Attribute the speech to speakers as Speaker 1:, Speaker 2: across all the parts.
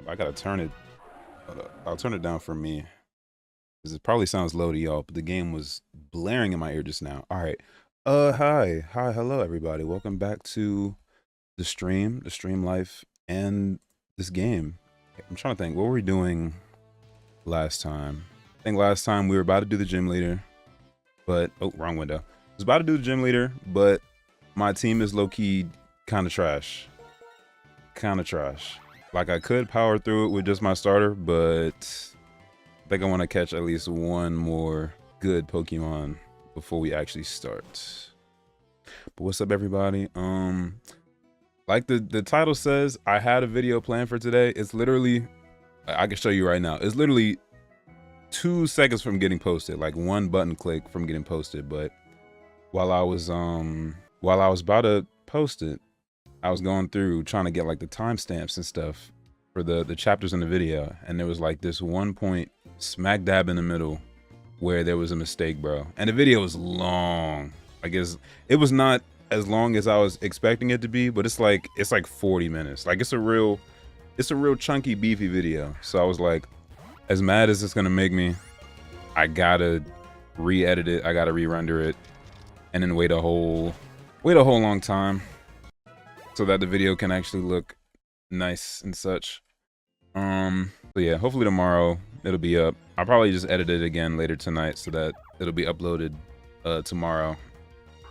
Speaker 1: I gotta turn it. I'll turn it down for me, because it probably sounds low to y'all, but the game was blaring in my ear just now. All right. Hi, hello, everybody. Welcome back to the stream life, and this game. I'm trying to think, what were we doing last time? I think last time we were about to do the gym leader, but oh, wrong window. I was about to do the gym leader, but my team is low key kind of trash. Kind of trash. Like, I could power through it with just my starter, but I think I want to catch at least one more good Pokemon before we actually start. But what's up, everybody? Like the title says, I had a video planned for today. It's literally, I can show you right now. It's literally 2 seconds from getting posted, like one button click from getting posted. But while I was about to post it, I was going through trying to get like the timestamps and stuff for the chapters in the video, and there was like this one point smack dab in the middle where there was a mistake, bro. And the video was long. I guess it was not as long as I was expecting it to be, but it's like 40 minutes. Like, it's a real chunky, beefy video. So I was like, as mad as it's gonna make me, I gotta re-edit it, I gotta re-render it, and then wait a whole long time so that the video can actually look nice and such. So yeah, hopefully tomorrow it'll be up. I'll probably just edit it again later tonight so that it'll be uploaded tomorrow.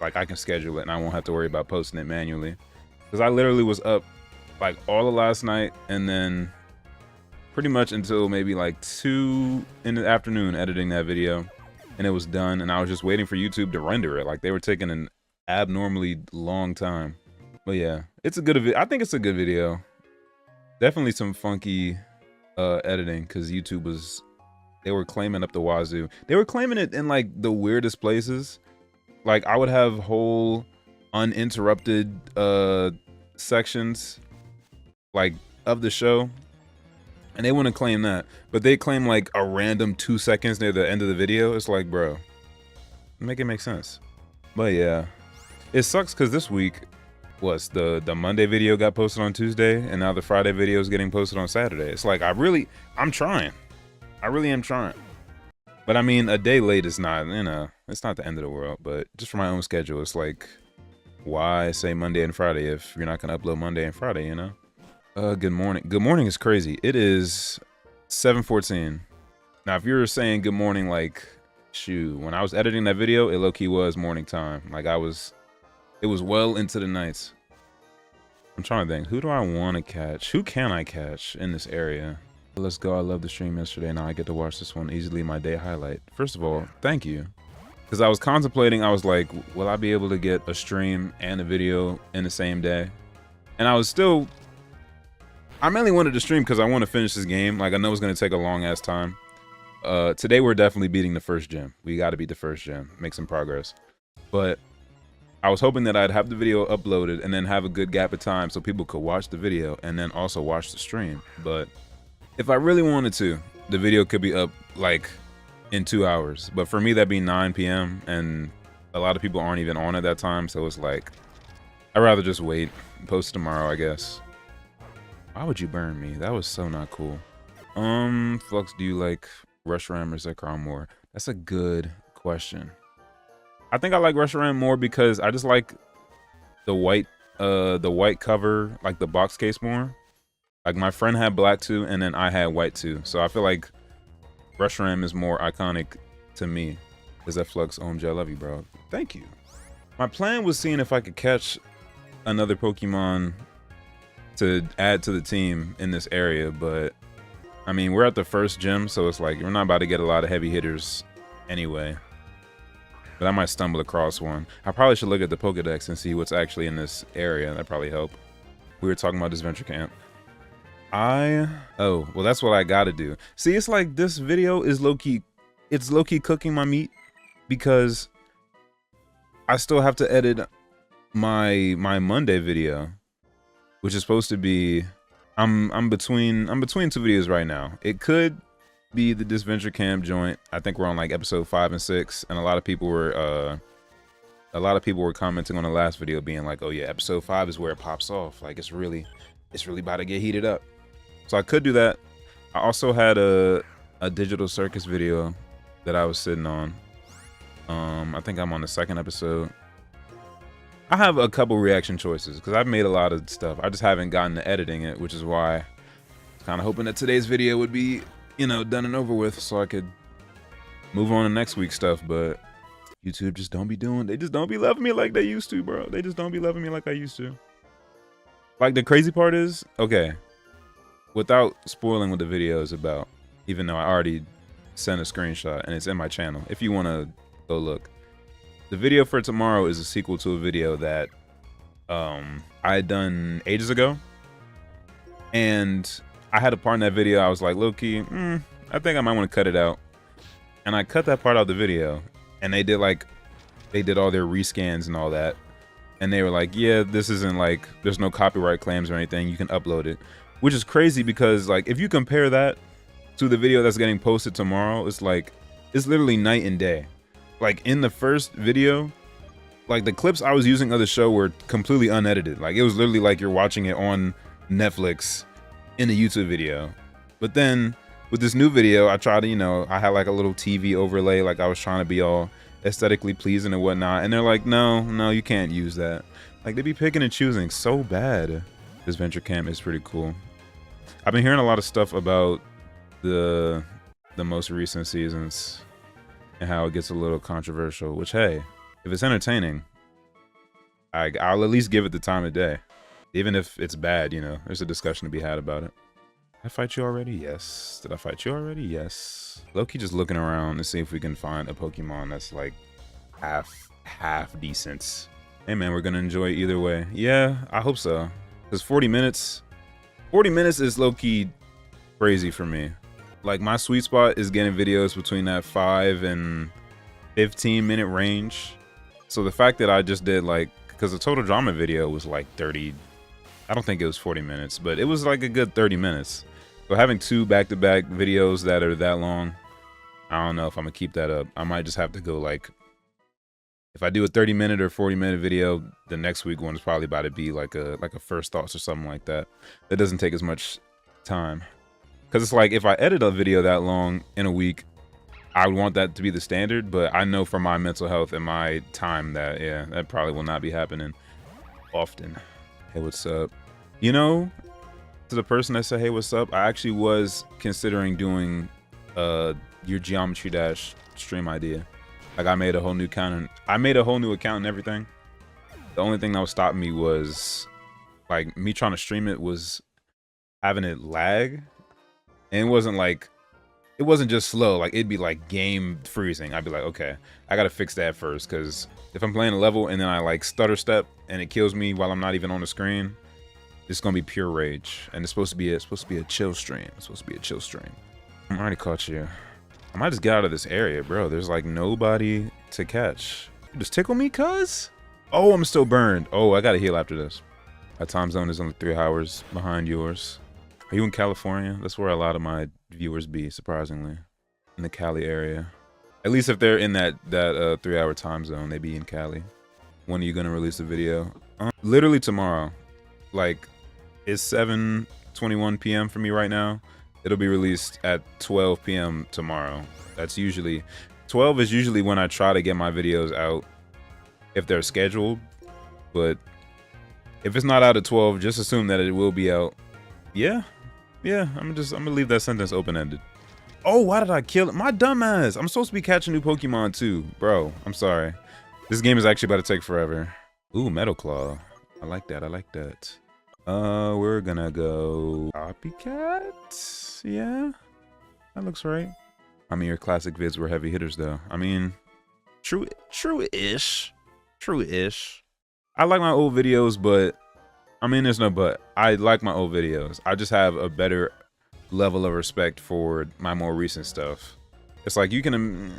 Speaker 1: Like, I can schedule it and I won't have to worry about posting it manually. Because I literally was up like all of last night, and then pretty much until maybe like 2 in the afternoon editing that video, and it was done, and I was just waiting for YouTube to render it. Like, they were taking an abnormally long time. But yeah, it's a good video. I think it's a good video. Definitely some funky editing, because YouTube they were claiming up the wazoo. They were claiming it in like the weirdest places. Like, I would have whole uninterrupted sections like of the show, and they wouldn't claim that, but they claim like a random 2 seconds near the end of the video. It's like, bro, make it make sense. But yeah, it sucks because this week was the Monday video got posted on Tuesday, and now the Friday video is getting posted on Saturday. It's like, I'm trying. I really am trying. But I mean, a day late is not, it's not the end of the world. But just for my own schedule, it's like, why say Monday and Friday if you're not gonna upload Monday and Friday, Good morning. Good morning is crazy. It is 7:14. Now, if you're saying good morning, like, shoot, when I was editing that video, it low-key was morning time. Like, it was well into the nights. I'm trying to think, who do I want to catch? Who can I catch in this area? Let's go. I love the stream yesterday. Now I get to watch this one. Easily my day highlight. First of all, thank you. Because I was contemplating, I was like, will I be able to get a stream and a video in the same day? And I mainly wanted to stream because I want to finish this game. Like, I know it's going to take a long ass time. Today we're definitely beating the first gym. We got to beat the first gym, make some progress. But I was hoping that I'd have the video uploaded and then have a good gap of time so people could watch the video and then also watch the stream. But if I really wanted to, the video could be up like in 2 hours. But for me, that'd be 9 p.m. and a lot of people aren't even on at that time. So it's like, I'd rather just wait and post tomorrow, I guess. Why would you burn me? That was so not cool. Flux, do you like Reshiram or Zekrom more? That's a good question. I think I like Reshiram more because I just like the white cover, like the box case more. Like, my friend had black too, and then I had white too. So I feel like Reshiram is more iconic to me. Is that Flux? OMG, I love you, bro. Thank you. My plan was seeing if I could catch another Pokemon to add to the team in this area, but I mean, we're at the first gym, so it's like, we're not about to get a lot of heavy hitters anyway. But I might stumble across one. I probably should look at the Pokedex and see what's actually in this area. That'd probably help. We were talking about this venture camp. Oh, well, that's what I gotta do. See, it's like this video is low-key, it's low-key cooking my meat because I still have to edit my Monday video, which is supposed to be, I'm between 2 videos right now. It could be the Disventure Camp joint. I think we're on like episode 5 and 6, and a lot of people were commenting on the last video being like, oh yeah, episode 5 is where it pops off. Like, it's really about to get heated up. So I could do that. I also had a digital circus video that I was sitting on. I think I'm on the 2nd episode. I have a couple reaction choices because I've made a lot of stuff. I just haven't gotten to editing it, which is why I'm kind of hoping that today's video would be, you know, done and over with so I could move on to next week's stuff. But YouTube just don't be doing, they just don't be loving me like they used to, bro. They just don't be loving me like I used to. Like, the crazy part is, okay, without spoiling what the video is about, even though I already sent a screenshot and it's in my channel, if you want to go look. The video for tomorrow is a sequel to a video that I had done ages ago. And I had a part in that video, I was like, low-key, I think I might want to cut it out. And I cut that part out of the video. And they did all their rescans and all that. And they were like, yeah, this isn't like, there's no copyright claims or anything, you can upload it. Which is crazy because, like, if you compare that to the video that's getting posted tomorrow, it's like, it's literally night and day. Like, in the first video, like, the clips I was using of the show were completely unedited. Like, it was literally like you're watching it on Netflix in a YouTube video. But then with this new video, I tried to, you know, I had like a little TV overlay, like I was trying to be all aesthetically pleasing and whatnot. And they're like, no, you can't use that. Like, they be picking and choosing so bad. This venture camp is pretty cool. I've been hearing a lot of stuff about the most recent seasons and how it gets a little controversial, which, hey, if it's entertaining, I'll at least give it the time of day. Even if it's bad, you know, there's a discussion to be had about it. Did I fight you already? Yes. Did I fight you already? Yes. Low-key just looking around to see if we can find a Pokemon that's like half decent. Hey man, we're gonna enjoy it either way. Yeah, I hope so. Because 40 minutes is low-key crazy for me. Like, my sweet spot is getting videos between that 5 and 15 minute range. So the fact that I just did, like, because the total drama video was like 30, I don't think it was 40 minutes, but it was like a good 30 minutes. So having 2 back-to-back videos that are that long, I don't know if I'm gonna keep that up. I might just have to go, like, if I do a 30-minute or 40-minute video, the next week one is probably about to be like a first thoughts or something like that. That doesn't take as much time. Because it's like, if I edit a video that long in a week, I would want that to be the standard, but I know for my mental health and my time that, yeah, that probably will not be happening often. Hey, what's up? You know, to the person that said, hey, what's up? I actually was considering doing your Geometry Dash stream idea. Like, I made a whole new account and everything. The only thing that was stopping me was, like, me trying to stream it was having it lag. And it wasn't just slow, like, it'd be like game freezing. I'd be like, okay, I gotta fix that first, because if I'm playing a level and then I like stutter step and it kills me while I'm not even on the screen, it's gonna be pure rage. And it's supposed to be a chill stream. It's supposed to be a chill stream. I already caught you. I might just get out of this area, bro. There's like nobody to catch. You just tickle me, cuz? Oh, I'm still burned. Oh, I gotta heal after this. My time zone is only 3 hours behind yours. Are you in California? That's where a lot of my viewers be, surprisingly. In the Cali area. At least if they're in that 3-hour time zone, they be in Cali. When are you gonna release a video? Literally tomorrow. Like, it's 7:21 p.m. for me right now. It'll be released at 12 p.m. tomorrow. That's usually, 12 is usually when I try to get my videos out if they're scheduled. But if it's not out at 12, just assume that it will be out. Yeah, I'm gonna leave that sentence open-ended. Oh, why did I kill it? My dumbass. I'm supposed to be catching new Pokemon too, bro. I'm sorry. This game is actually about to take forever. Ooh, Metal Claw. I like that. We're gonna go Copycat. Yeah, that looks right. I mean, your classic vids were heavy hitters though. I mean, true-ish. I like my old videos, but I mean, there's no but. I like my old videos. I just have a better level of respect for my more recent stuff. It's like you can,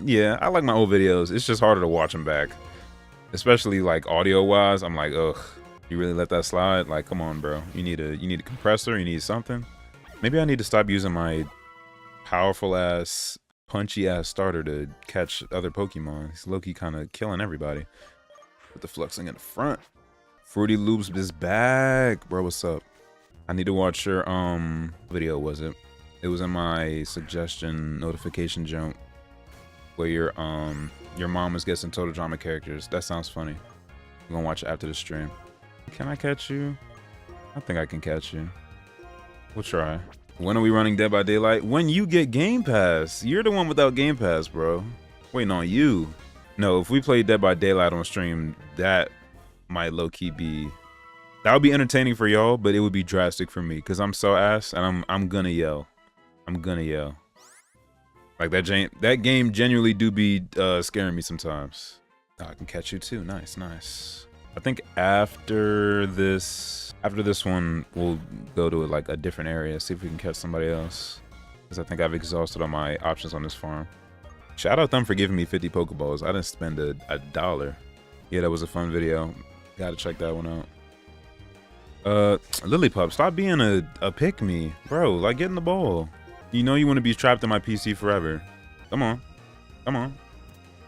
Speaker 1: yeah, I like my old videos. It's just harder to watch them back, especially like audio-wise. I'm like, ugh, you really let that slide? Like, come on, bro. You need a compressor. You need something. Maybe I need to stop using my powerful-ass, punchy-ass starter to catch other Pokemon. He's low-key kind of killing everybody. Put the Fluxing in the front. Fruity Loops is back. Bro, what's up? I need to watch your video, was it? It was in my suggestion notification jump where your mom was guessing Total Drama characters. That sounds funny. I'm gonna watch it after the stream. Can I catch you? I think I can catch you. We'll try. When are we running Dead by Daylight? When you get Game Pass. You're the one without Game Pass, bro. Waiting on you. No, if we play Dead by Daylight on stream, that might low-key be... That would be entertaining for y'all, but it would be drastic for me because I'm so ass and I'm gonna yell. I'm gonna yell. Like that game genuinely do be scaring me sometimes. Oh, I can catch you too. Nice, nice. I think after this one, we'll go to like a different area, see if we can catch somebody else. Because I think I've exhausted all my options on this farm. Shout out them for giving me 50 Pokeballs. I didn't spend a dollar. Yeah, that was a fun video. Gotta check that one out. Lilypup, stop being a pick-me. Bro, like, get in the ball. You know you want to be trapped in my PC forever. Come on. Come on.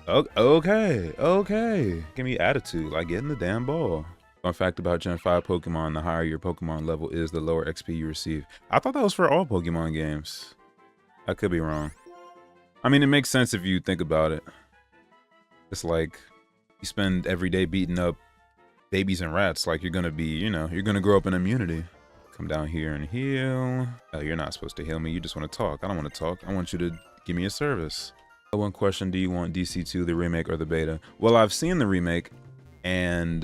Speaker 1: Okay. Okay. Give me attitude. Like, get in the damn ball. Fun fact about Gen 5 Pokemon, the higher your Pokemon level is, the lower XP you receive. I thought that was for all Pokemon games. I could be wrong. I mean, it makes sense if you think about it. It's like, you spend every day beating up babies and rats, like you're gonna be, you know, you're gonna grow up in immunity. Come down here and heal. Oh, you're not supposed to heal me. You just want to talk. I don't want to talk. I want you to give me a service. One question: do you want DC2, the remake, or the beta? Well, I've seen the remake, and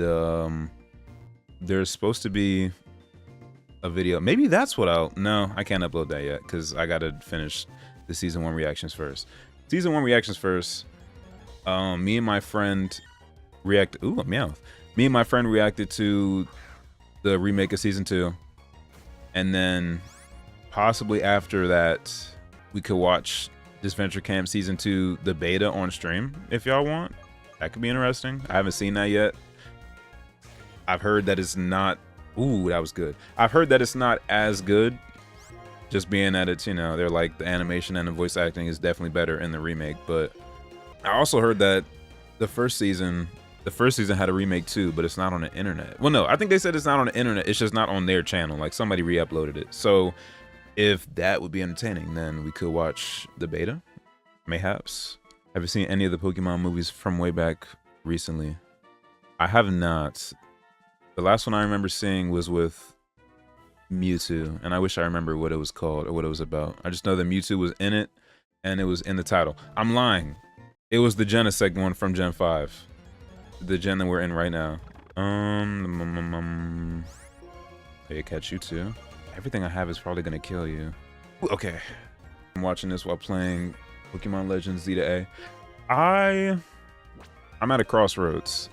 Speaker 1: there's supposed to be a video. Maybe that's what I'll. No, I can't upload that yet because I gotta finish the season 1 reactions first. Season 1 reactions first. Me and my friend react. Ooh, a Meowth. Me and my friend reacted to the remake of season 2, and then possibly after that, we could watch Disventure Camp season 2, the beta on stream if y'all want. That could be interesting. I haven't seen that yet. I've heard that it's not. Ooh, that was good. I've heard that it's not as good. Just being that it's, you know, they're like the animation and the voice acting is definitely better in the remake. But I also heard that the first season had a remake too, but it's not on the internet. Well, no, I think they said it's not on the internet. It's just not on their channel. Like somebody re-uploaded it. So if that would be entertaining, then we could watch the beta, mayhaps. Have you seen any of the Pokemon movies from way back recently? I have not. The last one I remember seeing was with Mewtwo, and I wish I remember what it was called or what it was about. I just know that Mewtwo was in it, and it was in the title. I'm lying. It was the Genesect one from Gen 5. The gen that we're in right now. Hey, catch you too. Everything I have is probably gonna kill you. Ooh, okay. I'm watching this while playing Pokemon Legends Z to A. I'm at a crossroads.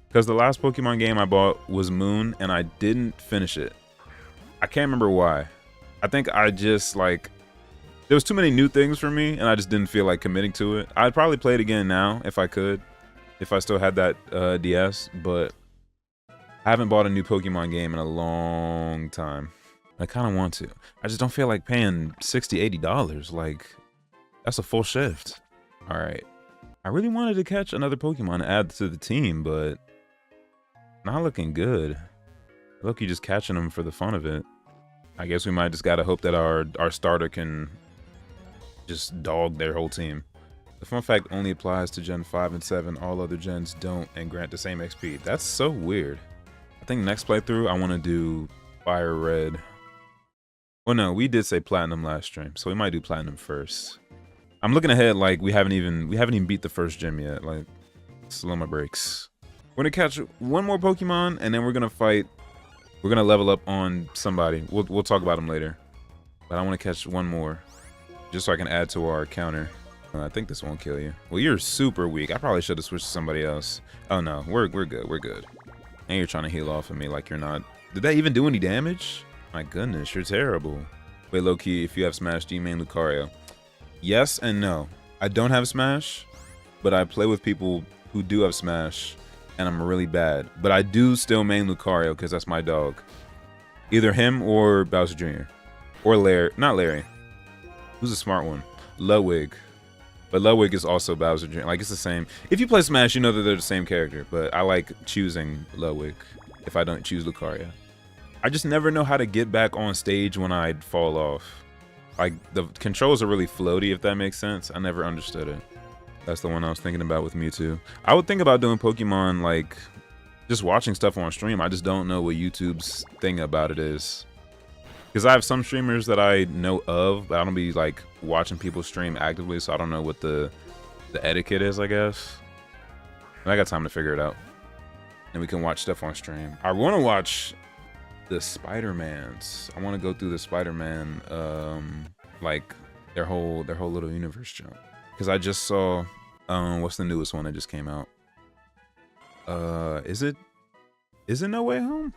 Speaker 1: Because the last Pokemon game I bought was Moon, and I didn't finish it. I can't remember why. I think I just, like... There was too many new things for me, and I just didn't feel like committing to it. I'd probably play it again now, if I could. If I still had that DS, but I haven't bought a new Pokemon game in a long time. I kind of want to. I just don't feel like paying $60, $80. Like, that's a full shift. All right. I really wanted to catch another Pokemon to add to the team, but not looking good. Look, you just catching them for the fun of it. I guess we might just gotta hope that our starter can just dog their whole team. The fun fact only applies to Gen 5 and 7. All other gens don't and grant the same XP. That's so weird. I think next playthrough, I want to do Fire Red. Well, no, we did say Platinum last stream, so we might do Platinum first. I'm looking ahead like we haven't even beat the first gym yet. Like, slow my brakes. We're gonna catch one more Pokemon, and then we're gonna fight. We're gonna level up on somebody. We'll talk about him later. But I want to catch one more, just so I can add to our counter. I think this won't kill you. Well, you're super weak. I probably should have switched to somebody else. Oh no, we're good. We're good. And you're trying to heal off of me like you're not. Did that even do any damage? My goodness, you're terrible. Wait, low-key, if you have Smash, do you main Lucario? Yes and no. I don't have Smash, but I play with people who do have Smash, and I'm really bad. But I do still main Lucario because that's my dog. Either him or Bowser Jr. Or Larry. Not Larry. Who's a smart one? Ludwig. But Ludwig is also Bowser Jr. Like, it's the same. If you play Smash, you know that they're the same character. But I like choosing Ludwig. if I don't choose Lucaria. I just never know how to get back on stage when I fall off. Like, the controls are really floaty, if that makes sense. I never understood it. That's the one I was thinking about with Mewtwo. I would think about doing Pokemon, like, just watching stuff on stream. I just don't know what YouTube's thing about it is. Because I have some streamers that I know of, but I don't be, like, watching people stream actively, so I don't know what the etiquette is, I guess. And I got time to figure it out. And we can watch stuff on stream. I want to watch the Spider-Mans. I want to go through the Spider-Man, like their whole little universe jump. Because I just saw, what's the newest one that just came out? Is it No Way Home?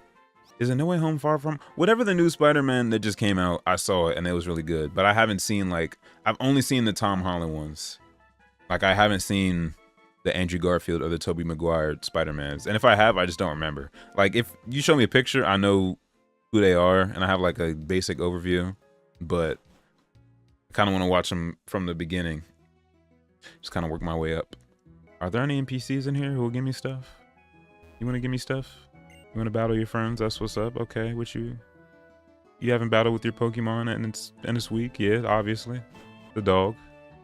Speaker 1: Is it No Way Home Far From? Whatever the new Spider-Man that just came out, I saw it and it was really good. But I haven't seen, like, I've only seen the Tom Holland ones. Like, I haven't seen the Andrew Garfield or the Tobey Maguire Spider-Mans. And if I have, I just don't remember. Like, if you show me a picture, I know who they are and I have like a basic overview, but I kind of want to watch them from the beginning. Just kind of work my way up. Are there any NPCs in here who will give me stuff? You want to give me stuff? You want to battle your friends? That's what's up. Okay, what you haven't battled with your Pokemon and it's weak? Yeah, obviously. The dog.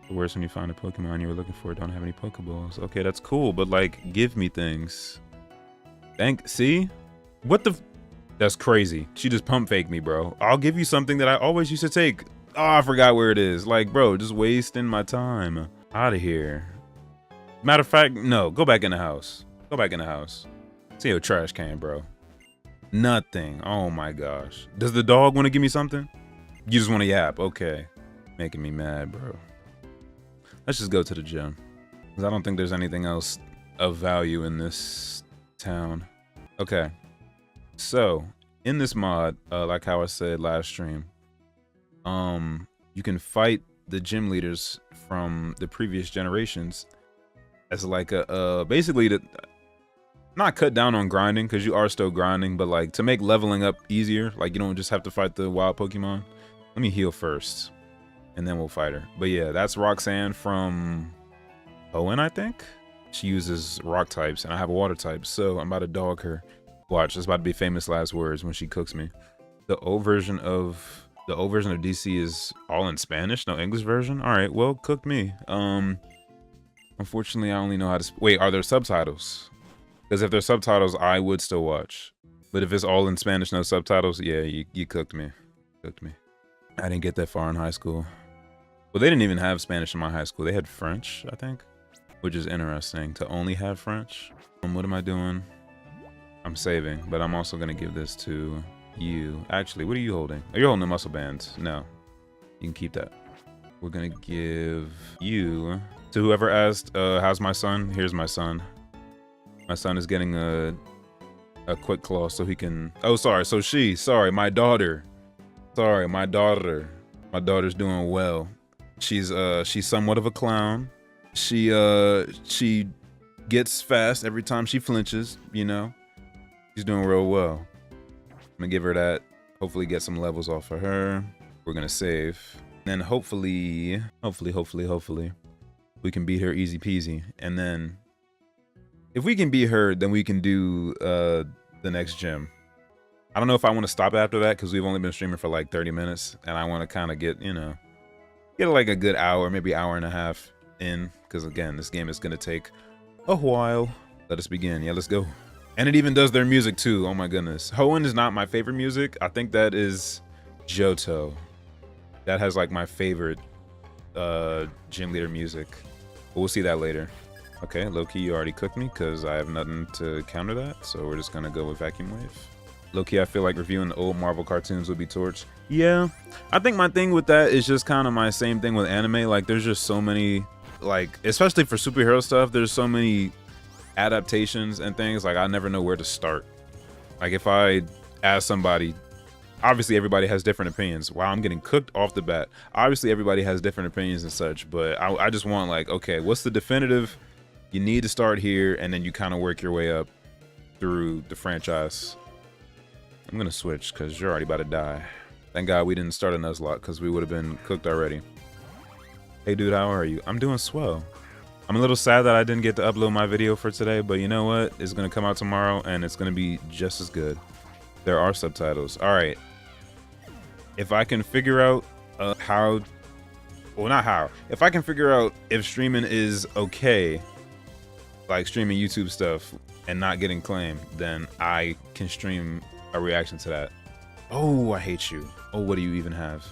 Speaker 1: The worst when you find a Pokemon you were looking for don't have any Pokeballs. Okay, that's cool, but like, give me things. See? What the? That's crazy. She just pump faked me, bro. I'll give you something that I always used to take. Oh, I forgot where it is. Like, bro, just wasting my time. Out of here. Matter of fact, no, go back in the house. Go back in the house. See your trash can, bro. Nothing. Oh my gosh. Does the dog want to give me something? You just want to yap. Okay. Making me mad, bro. Let's just go to the gym. Because I don't think there's anything else of value in this town. Okay. So, in this mod, like how I said last stream, you can fight the gym leaders from the previous generations as like a, basically to not cut down on grinding, because you are still grinding, but like to make leveling up easier. Like, you don't just have to fight the wild Pokemon. Let me heal first. And then we'll fight her. But yeah, that's Roxanne from Owen, I think. She uses rock types, and I have a water type, so I'm about to dog her. Watch, it's about to be famous last words when she cooks me. The old version of DC is all in Spanish, no English version. All right, well, cook me. Unfortunately, I only know how to. Wait, are there subtitles? Because if there's subtitles, I would still watch. But if it's all in Spanish, no subtitles, yeah, you cooked me. Cooked me. I didn't get that far in high school. Well, they didn't even have Spanish in my high school. They had French, I think, which is interesting to only have French. What am I doing? I'm saving, but I'm also going to give this to you. Actually, what are you holding? Oh, you're holding the muscle bands. No, you can keep that. We're going to give you to whoever asked, how's my son? Here's my son. My son is getting a quick claw so he can. Oh, sorry. So my daughter. Sorry, my daughter. My daughter's doing well. She's somewhat of a clown. She gets fast every time she flinches, you know. She's doing real well. I'm gonna give her that. Hopefully get some levels off of her. We're gonna save. Then hopefully, we can beat her easy peasy. And then if we can beat her, then we can do the next gym. I don't know if I want to stop after that, because we've only been streaming for like 30 minutes. And I want to kind of get like a good hour, maybe hour and a half in. Because again, this game is going to take a while. Let us begin. Yeah, let's go. And it even does their music too. Oh my goodness. Hoenn is not my favorite music. I think that is Johto. That has like my favorite gym leader music. But we'll see that later. Okay, low-key, you already cooked me because I have nothing to counter that. So we're just going to go with Vacuum Wave. Low-key, I feel like reviewing the old Marvel cartoons would be torch. Yeah, I think my thing with that is just kind of my same thing with anime. Like, there's just so many, like, especially for superhero stuff, there's so many adaptations and things. Like, I never know where to start. Like, if I ask somebody, obviously everybody has different opinions. Wow, I'm getting cooked off the bat. Obviously everybody has different opinions and such, but I just want, like, okay, what's the definitive? You need to start here, and then you kind of work your way up through the franchise. I'm gonna switch because you're already about to die. Thank God we didn't start a Nuzlocke because we would have been cooked already. Hey dude, how are you? I'm doing swell. I'm a little sad that I didn't get to upload my video for today, but you know what? It's gonna come out tomorrow and it's gonna be just as good. There are subtitles. All right. If I can figure out if I can figure out if streaming is okay, like streaming YouTube stuff and not getting claimed, then I can stream a reaction to that. Oh, I hate you. Oh, what do you even have?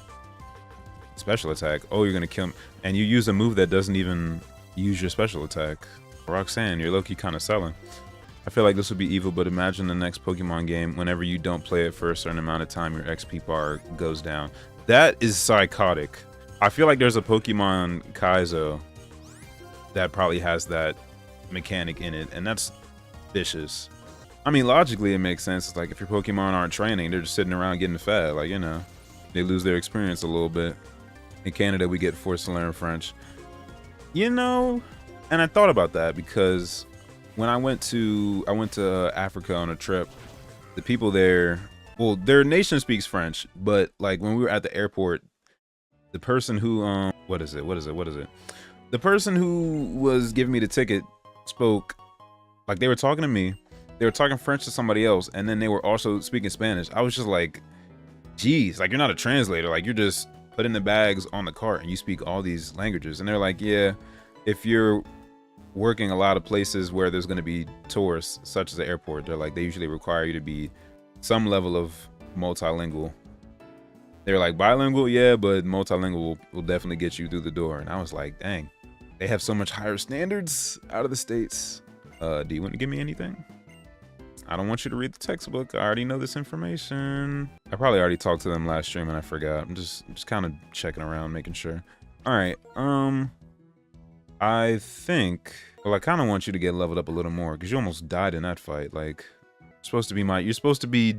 Speaker 1: Special attack. Oh, you're gonna kill me. And you use a move that doesn't even use your special attack. Roxanne, you're low-key kind of selling. I feel like this would be evil, but imagine the next Pokemon game, whenever you don't play it for a certain amount of time, your XP bar goes down. That is psychotic. I feel like there's a Pokemon Kaizo that probably has that mechanic in it, and that's vicious. I mean, logically, it makes sense. It's like if your Pokemon aren't training, they're just sitting around getting fed. Like, you know, they lose their experience a little bit. In Canada, we get forced to learn French. You know, and I thought about that because when I went to Africa on a trip, the people there, well, their nation speaks French, but like when we were at the airport, the person who what is it? The person who was giving me the ticket spoke, like they were talking to me, they were talking French to somebody else, and then they were also speaking Spanish. I was just like, geez, like you're not a translator, like you're just putting the bags on the cart and you speak all these languages. And they're like, yeah, if you're working a lot of places where there's going to be tourists, such as the airport, they're like, they usually require you to be some level of multilingual. They're like, bilingual, yeah, but multilingual will definitely get you through the door. And I was like, dang, they have so much higher standards out of the States. Do you want to give me anything? I don't want you to read the textbook. I already know this information. I probably already talked to them last stream and I forgot. I'm just kind of checking around, making sure. All right, I think, well, I kind of want you to get leveled up a little more because you almost died in that fight. Like, you're supposed to be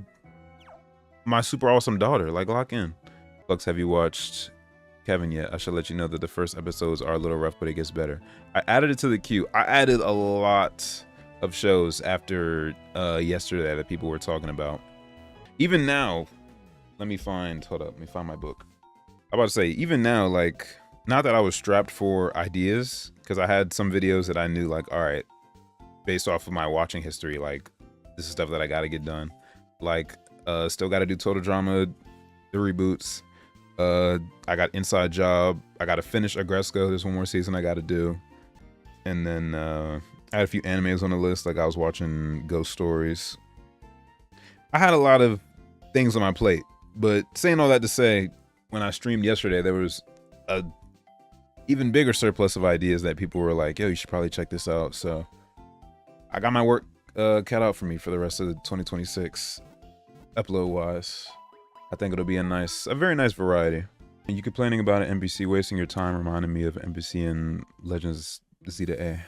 Speaker 1: my super awesome daughter. Like, lock in. Flux, have you watched Kevin yet? I should let you know that the first episodes are a little rough, but it gets better. I added it to the queue. I added a lot of shows after yesterday that people were talking about. Even now, let me find my book. I'm about to say, even now, like, not that I was strapped for ideas, because I had some videos that I knew, like, all right, based off of my watching history, like, this is stuff that I gotta get done. Like, still gotta do Total Drama, the reboots. I got Inside Job. I gotta finish Agresco. There's one more season I gotta do. And then I had a few animes on the list, like I was watching Ghost Stories. I had a lot of things on my plate, but saying all that to say, when I streamed yesterday, there was a even bigger surplus of ideas that people were like, yo, you should probably check this out. So I got my work cut out for me for the rest of 2026, upload-wise. I think it'll be a very nice variety. And you complaining about an NPC wasting your time reminded me of an NPC in Legends Zeta A.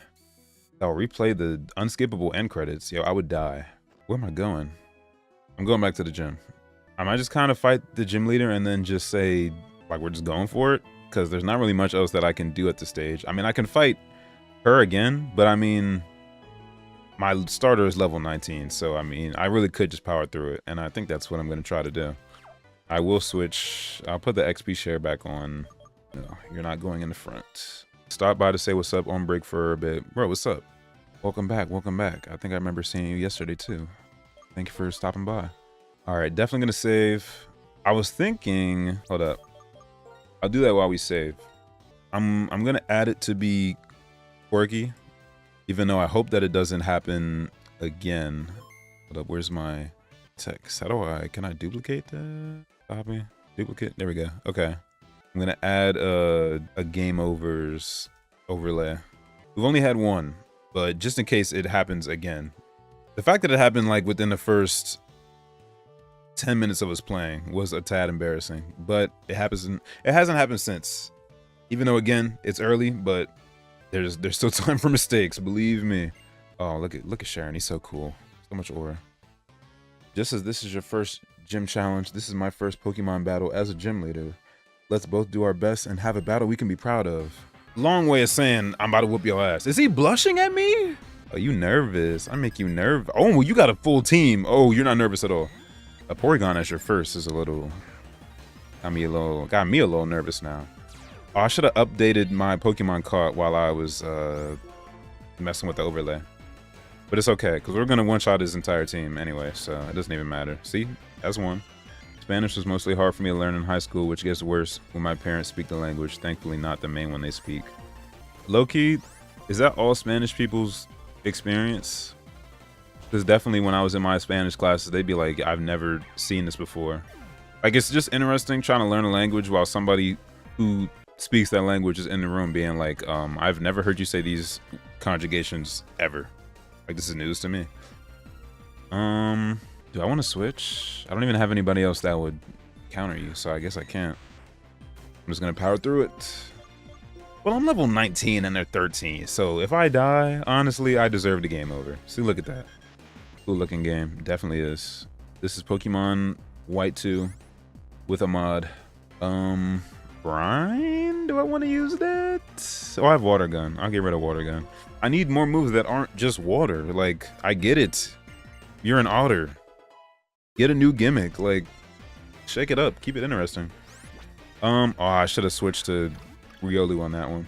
Speaker 1: I'll replay the unskippable end credits. Yo, I would die. Where am I going? I'm going back to the gym. I might just kind of fight the gym leader and then just say, like, we're just going for it. Because there's not really much else that I can do at this stage. I mean, I can fight her again, but I mean, my starter is level 19. So, I mean, I really could just power through it. And I think that's what I'm going to try to do. I will switch. I'll put the XP share back on. No, you're not going in the front. Stop by to say what's up on break for a bit. Bro, what's up? Welcome back. Welcome back. I think I remember seeing you yesterday too. Thank you for stopping by. All right, definitely gonna save. I was thinking, hold up. I'll do that while we save. I'm gonna add it to be quirky, even though I hope that it doesn't happen again. Hold up, where's my text? Can I duplicate that? Copy, duplicate, there we go. Okay, I'm gonna add a game overs overlay. We've only had one, but just in case it happens again. The fact that it happened like within the first 10 minutes of us playing was a tad embarrassing, but it hasn't happened since. Even though again, it's early, but there's still time for mistakes, believe me. Oh, look at Sharon, he's so cool. So much aura. Just as this is your first gym challenge, this is my first Pokemon battle as a gym leader. Let's both do our best and have a battle we can be proud of. Long way of saying I'm about to whoop your ass. Is he blushing at me? Oh, you nervous? I make you nervous. Oh, well, you got a full team. Oh, you're not nervous at all. A Porygon as your first is a little got me a little nervous now. Oh, I should have updated my Pokemon cart while I was messing with the overlay. But it's okay, because we're going to one-shot his entire team anyway, so it doesn't even matter. See? That's one. Spanish was mostly hard for me to learn in high school, which gets worse when my parents speak the language. Thankfully, not the main one they speak. Low-key, is that all Spanish people's experience? Because definitely when I was in my Spanish classes, they'd be like, I've never seen this before. Like, it's just interesting trying to learn a language while somebody who speaks that language is in the room being like, I've never heard you say these conjugations ever. Like, this is news to me. Do I want to switch? I don't even have anybody else that would counter you, so I guess I can't. I'm just gonna power through it. Well, I'm level 19 and they're 13, so if I die, honestly, I deserve the game over. See, look at that. Cool looking game, definitely is. This is Pokemon White 2 with a mod. Brine? Do I want to use that? Oh, I have Water Gun. I'll get rid of Water Gun. I need more moves that aren't just water. Like, I get it. You're an otter. Get a new gimmick. Like, shake it up. Keep it interesting. Oh, I should have switched to Riolu on that one.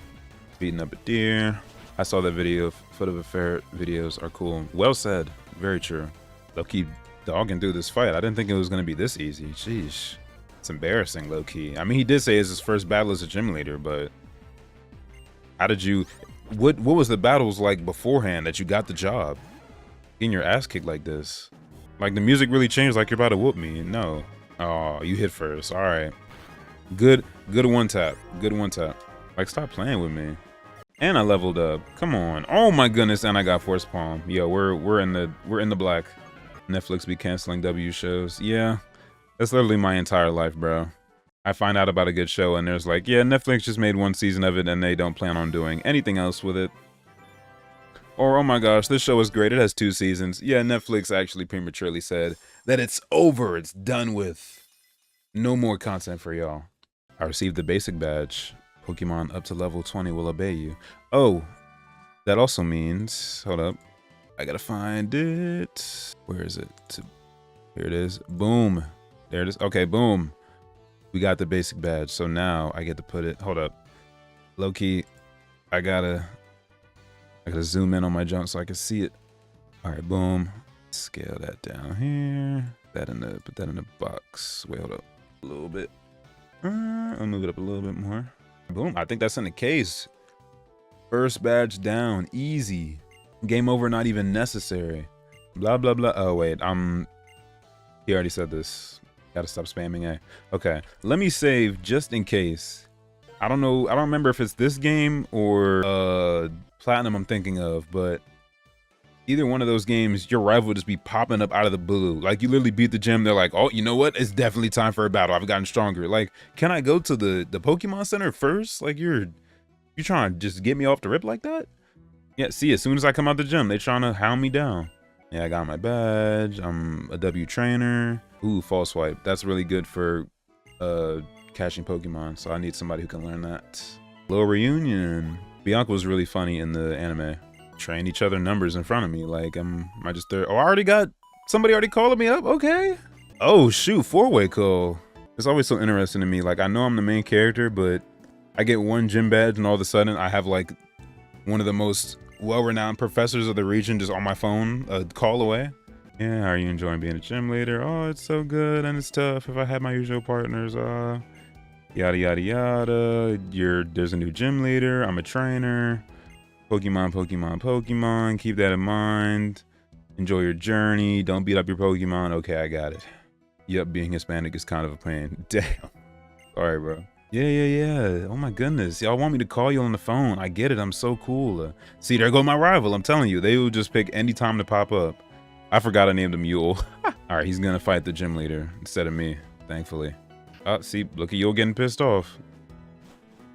Speaker 1: Beating up a deer. I saw that video. Foot of a Ferret videos are cool. Well said. Very true. They'll keep dogging through this fight. I didn't think it was going to be this easy. Sheesh. It's embarrassing, low-key. I mean, he did say it's his first battle as a gym leader, but how did you... What was the battles like beforehand that you got the job? Getting your ass kicked like this. Like, the music really changed like you're about to whoop me. No. Oh, you hit first. All right. Good one tap. Good one tap. Like, stop playing with me. And I leveled up. Come on. Oh my goodness, and I got Force Palm. Yo, we're in the black. Netflix be canceling W shows. Yeah. That's literally my entire life, bro. I find out about a good show and there's like, yeah, Netflix just made one season of it and they don't plan on doing anything else with it. Or, oh my gosh, this show is great. It has 2 seasons. Yeah, Netflix actually prematurely said that it's over. It's done with. No more content for y'all. I received the basic badge. Pokemon up to level 20 will obey you. Oh, that also means, hold up. I gotta find it. Where is it? Here it is. Boom. There it is. Okay, boom. We got the basic badge. So now I get to put it, hold up. Low-key, I gotta zoom in on my jump so I can see it. All right, boom. Scale that down here. Put that in the box. Wait, hold up a little bit. I'll move it up a little bit more. Boom. I think that's in the case. First badge down. Easy. Game over, not even necessary. Blah, blah, blah. Oh, wait. He already said this. Gotta stop spamming A. Okay. Let me save just in case. I don't know. I don't remember if it's this game or Platinum I'm thinking of, but either one of those games, your rival would just be popping up out of the blue. Like, you literally beat the gym. They're like, oh, you know what? It's definitely time for a battle. I've gotten stronger. Like, can I go to the Pokemon Center first? Like, you're trying to just get me off the rip like that? Yeah, see, as soon as I come out the gym, they trying to hound me down. Yeah, I got my badge. I'm a W trainer. Ooh, false swipe. That's really good for catching Pokemon. So I need somebody who can learn that. Little reunion. Bianca was really funny in the anime. Train each other numbers in front of me. Like, I just third. Oh, I already got somebody already calling me up. Okay. Oh shoot, 4-way call. It's always so interesting to me. Like, I know I'm the main character, but I get one gym badge and all of a sudden I have like one of the most well-renowned professors of the region just on my phone, a call away. Yeah, how are you enjoying being a gym leader? Oh, it's so good and it's tough. If I had my usual partners, yada yada yada. There's a new gym leader. I'm a trainer. Pokemon, Pokemon, Pokemon. Keep that in mind. Enjoy your journey. Don't beat up your Pokemon. Okay, I got it. Yep, being Hispanic is kind of a pain. Damn. Sorry, bro. Yeah. Oh my goodness. Y'all want me to call you on the phone. I get it. I'm so cool. See, there go my rival. I'm telling you, they will just pick any time to pop up. I forgot I named him Yule. All right, he's gonna fight the gym leader instead of me, thankfully. See, look at Yule getting pissed off.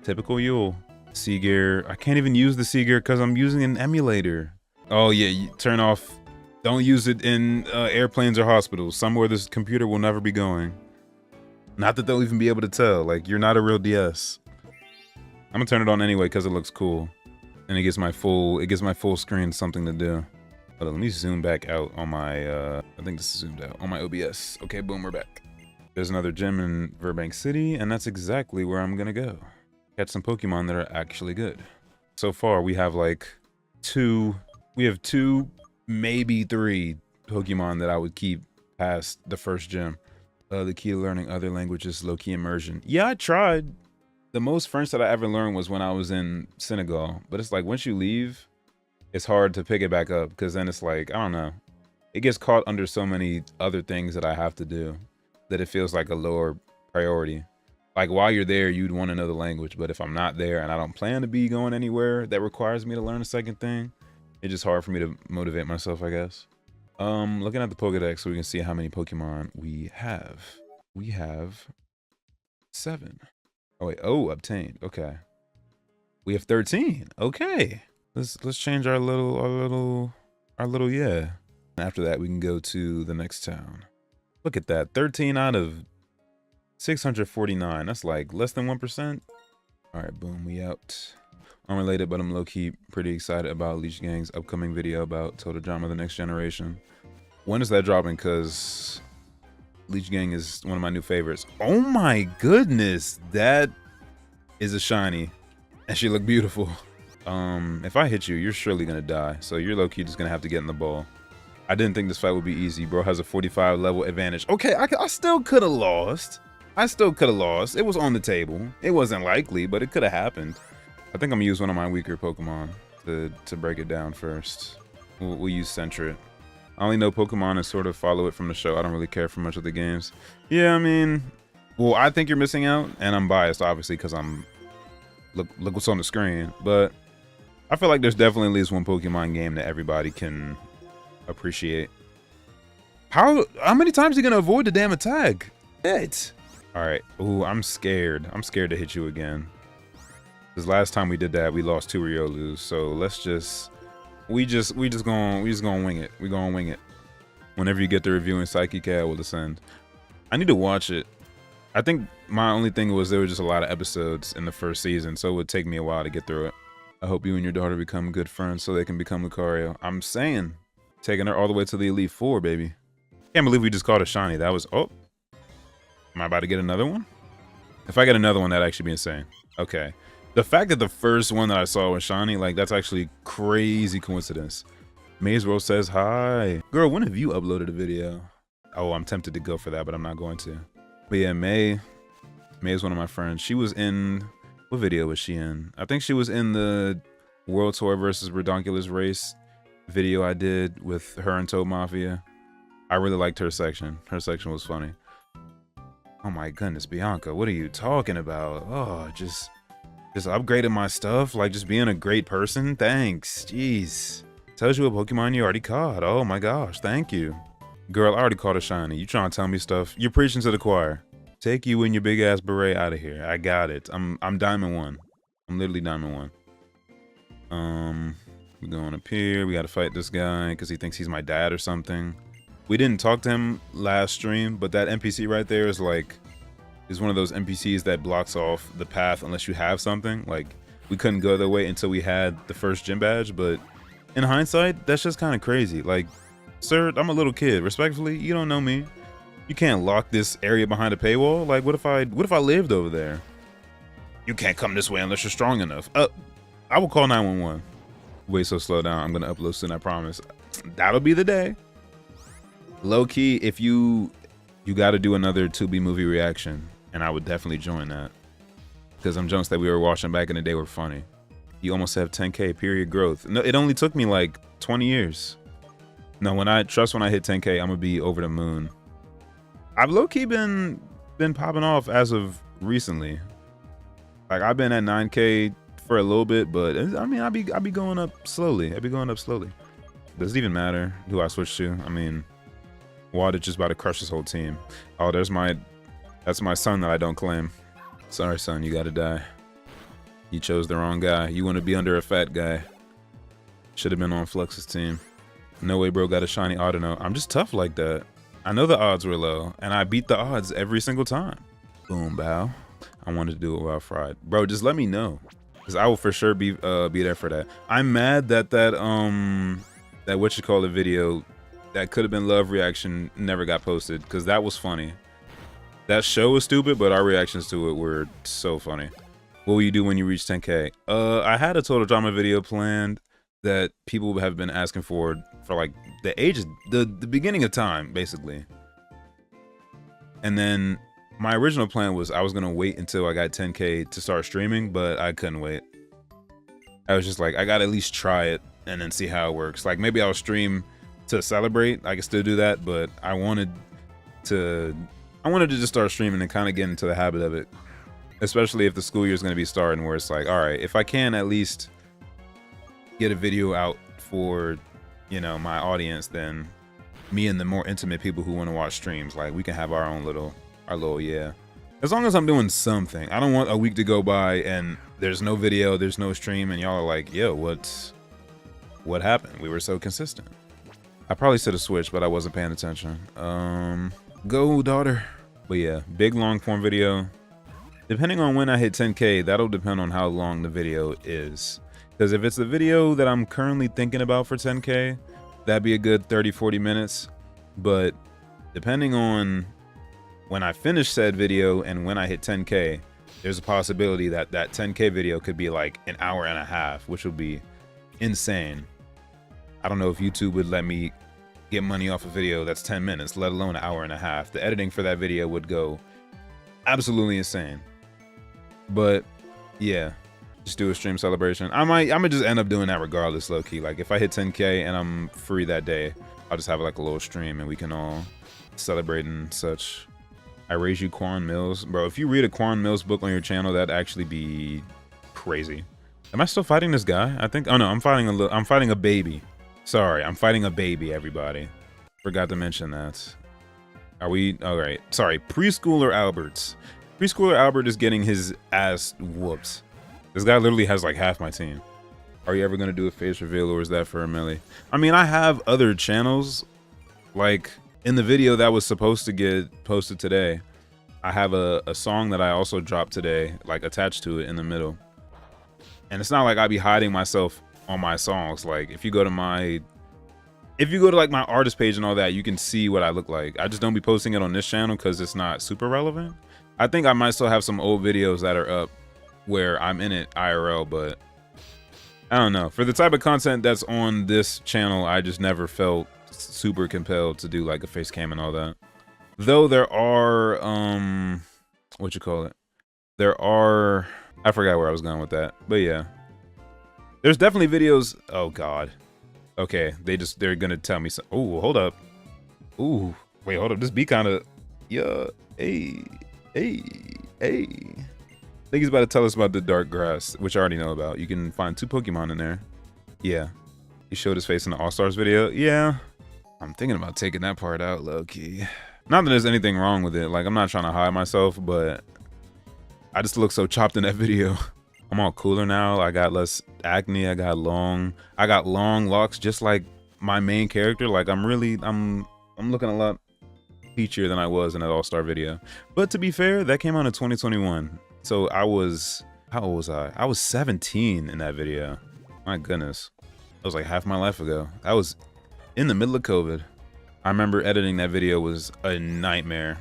Speaker 1: Typical Yule. Seagear. I can't even use the Seagear because I'm using an emulator. Oh yeah, you turn off. Don't use it in airplanes or hospitals. Somewhere this computer will never be going. Not that they'll even be able to tell. Like, you're not a real DS. I'm gonna turn it on anyway because it looks cool, and it gives my full screen something to do. Hold on, let me zoom back out on my. I think this is zoomed out on my OBS. Okay, boom, we're back. There's another gym in Burbank City, and that's exactly where I'm gonna go. catch some Pokemon that are actually good. So far, we have like two, maybe three Pokemon that I would keep past the first gym. The key to learning other languages, low-key immersion. Yeah, I tried. The most French that I ever learned was when I was in Senegal. But it's like, once you leave, it's hard to pick it back up, because then it's like, I don't know. It gets caught under so many other things that I have to do that it feels like a lower priority. Like, while you're there, you'd want to know the language, but if I'm not there and I don't plan to be going anywhere that requires me to learn a second thing, it's just hard for me to motivate myself, I guess. Looking at the Pokedex so we can see how many Pokemon we have. We have 7. Oh wait, obtained. Okay. We have 13. Okay. Let's change our little yeah. After that, we can go to the next town. Look at that, 13 out of 649. That's like less than 1%. All right, boom, we out. Unrelated, but I'm low-key pretty excited about Leech Gang's upcoming video about Total Drama The Next Generation. When is that dropping? Because Leech Gang is one of my new favorites. Oh my goodness, that is a shiny, and she looked beautiful. If I hit you, you're surely gonna die, so you're low-key just gonna have to get in the ball. I didn't think this fight would be easy. Bro has a 45 level advantage. Okay, I still could have lost. It was on the table. It wasn't likely, but it could have happened. I think I'm gonna use one of my weaker Pokemon to break it down first. We'll use Sentret. I only know Pokemon and sort of follow it from the show. I don't really care for much of the games. Yeah, I mean, well, I think you're missing out, and I'm biased, obviously, because look what's on the screen. But I feel like there's definitely at least one Pokemon game that everybody can appreciate. How many times are you gonna avoid the damn attack? It. All right. Ooh, I'm scared. I'm scared to hit you again. Because last time we did that, we lost 2 Riolus. So let's just we just gonna wing it. We're gonna wing it. Whenever you get the review in Psychic Cat will descend. I need to watch it. I think my only thing was there were just a lot of episodes in the first season, so it would take me a while to get through it. I hope you and your daughter become good friends so they can become Lucario. I'm saying, taking her all the way to the Elite Four, baby. Can't believe we just caught a shiny. That was, oh. Am I about to get another one? If I get another one, that'd actually be insane. Okay. The fact that the first one that I saw was shiny, like, that's actually crazy coincidence. Maze World says hi. Girl, when have you uploaded a video? Oh, I'm tempted to go for that, but I'm not going to. But yeah, May is one of my friends. She was in, what video was she in? I think she was in the World Tour versus Redonkulous Race video I did with her and Toad Mafia. I really liked her section. Her section was funny. Oh my goodness, Bianca, what are you talking about? Oh, just upgrading my stuff, like just being a great person. Thanks, jeez. Tells you a Pokemon you already caught. Oh my gosh, thank you. Girl, I already caught a shiny. You trying to tell me stuff? You're preaching to the choir. Take you and your big ass beret out of here. I got it. I'm Diamond 1. I'm literally Diamond 1. We're going up here. We got to fight this guy because he thinks he's my dad or something. We didn't talk to him last stream, but that NPC right there is like, is one of those NPCs that blocks off the path unless you have something. Like, we couldn't go that way until we had the first gym badge, but in hindsight, that's just kind of crazy. Like, sir, I'm a little kid. Respectfully, you don't know me. You can't lock this area behind a paywall. Like, what if I lived over there? You can't come this way unless you're strong enough. I will call 911. Wait, so slow down. I'm gonna upload soon, I promise. That'll be the day. Low key, if you got to do another 2B movie reaction, and I would definitely join that, because them jumps that we were watching back in the day were funny. You almost have 10K period growth. No, it only took me like 20 years. No, when I hit 10K, I'm gonna be over the moon. I've low key been popping off as of recently. Like, I've been at 9K for a little bit, but I mean, I be going up slowly. Does it even matter who I switch to? I mean, Water just about to crush this whole team. Oh, that's my son that I don't claim. Sorry, son, you gotta die. You chose the wrong guy. You want to be under a fat guy. Should have been on Flux's team. No way, bro, got a shiny Audino. I'm just tough like that. I know the odds were low, and I beat the odds every single time. Boom, bow. I wanted to do it while fried. Bro, just let me know, because I will for sure be there for that. I'm mad that what you call it video that could have been love reaction never got posted, because that was funny. That show was stupid, but our reactions to it were so funny. What will you do when you reach 10K? I had a total drama video planned that people have been asking for like the ages, the beginning of time, basically. And then my original plan was I was gonna wait until I got 10K to start streaming, but I couldn't wait. I was just like, I gotta at least try it and then see how it works. Like maybe I'll stream to celebrate. I can still do that, but I wanted to just start streaming and kind of get into the habit of it. Especially if the school year is going to be starting, where it's like, all right, if I can at least get a video out for, you know, my audience, then me and the more intimate people who want to watch streams, like we can have our little, yeah. As long as I'm doing something. I don't want a week to go by and there's no video, there's no stream, and y'all are like, yo, what happened? We were so consistent. I probably should have switched, but I wasn't paying attention. Go, daughter. But yeah, big long form video. Depending on when I hit 10K, that'll depend on how long the video is. Because if it's the video that I'm currently thinking about for 10K, that'd be a good 30-40 minutes. But depending on when I finish said video and when I hit 10K, there's a possibility that that 10K video could be like an hour and a half, which would be insane. I don't know if YouTube would let me get money off a video that's 10 minutes, let alone an hour and a half. The editing for that video would go absolutely insane. But yeah, just do a stream celebration. I might just end up doing that regardless, low key. Like if I hit 10K and I'm free that day, I'll just have like a little stream and we can all celebrate and such. I raise you Quan Mills. Bro, if you read a Quan Mills book on your channel, that'd actually be crazy. Am I still fighting this guy? I think, oh no, I'm fighting a baby. Sorry, I'm fighting a baby, everybody. Forgot to mention that. Are we, all right. Sorry, preschooler Alberts. Preschooler Albert is getting his ass whooped. This guy literally has like half my team. Are you ever gonna do a face reveal, or is that for a milli? I mean, I have other channels. Like in the video that was supposed to get posted today, I have a song that I also dropped today, like attached to it in the middle. And it's not like I be hiding myself on my songs. Like if you go to like my artist page and all that, you can see what I look like. I just don't be posting it on this channel because it's not super relevant. I think I might still have some old videos that are up where I'm in it IRL, but I don't know. For the type of content that's on this channel, I just never felt super compelled to do like a face cam and all that. Though there are, what you call it? There are, I forgot where I was going with that, but yeah. There's definitely videos, oh God. Okay, they're gonna tell me some, oh, hold up. Ooh, wait, hold up, this be kind of, yeah, hey. I think he's about to tell us about the dark grass, which I already know about. You can find 2 Pokemon in there. Yeah. He showed his face in the All-Stars video. Yeah. I'm thinking about taking that part out, low-key. Not that there's anything wrong with it. Like, I'm not trying to hide myself, but I just look so chopped in that video. I'm all cooler now. I got less acne. I got long locks, just like my main character. Like, I'm looking a lot peachier than I was in that All-Star video. But to be fair, that came out in 2021. So how old was I? I was 17 in that video. My goodness. That was like half my life ago. I was in the middle of COVID. I remember editing that video was a nightmare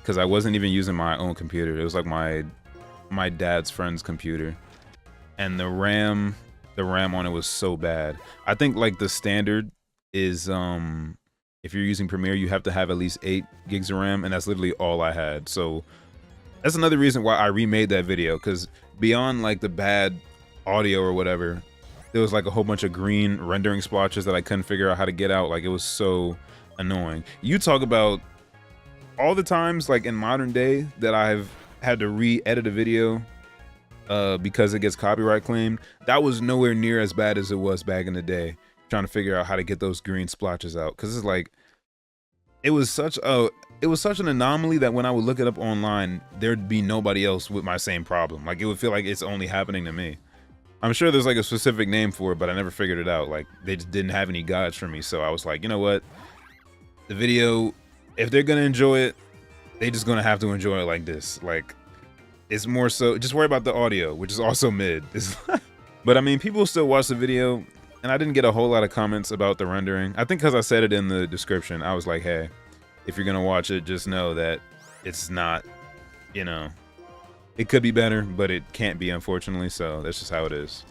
Speaker 1: because I wasn't even using my own computer. It was like my dad's friend's computer. And the RAM on it was so bad. I think like the standard is if you're using Premiere, you have to have at least 8 gigs of RAM, and that's literally all I had. So that's another reason why I remade that video, because beyond like the bad audio or whatever, there was like a whole bunch of green rendering splotches that I couldn't figure out how to get out. Like it was so annoying. You talk about all the times like in modern day that I've had to re-edit a video because it gets copyright claimed. That was nowhere near as bad as it was back in the day, trying to figure out how to get those green splotches out, because it's like it was such an anomaly that when I would look it up online, there'd be nobody else with my same problem. Like it would feel like it's only happening to me. I'm sure there's like a specific name for it, but I never figured it out. Like they just didn't have any guides for me, so I was like, you know what, the video, if they're gonna enjoy it, they just gonna have to enjoy it like this. Like it's more so just worry about the audio, which is also mid. But I mean, people still watch the video. And I didn't get a whole lot of comments about the rendering. I think because I said it in the description, I was like, hey, if you're going to watch it, just know that it's not, you know, It could be better, but it can't be, unfortunately. So that's just how it is.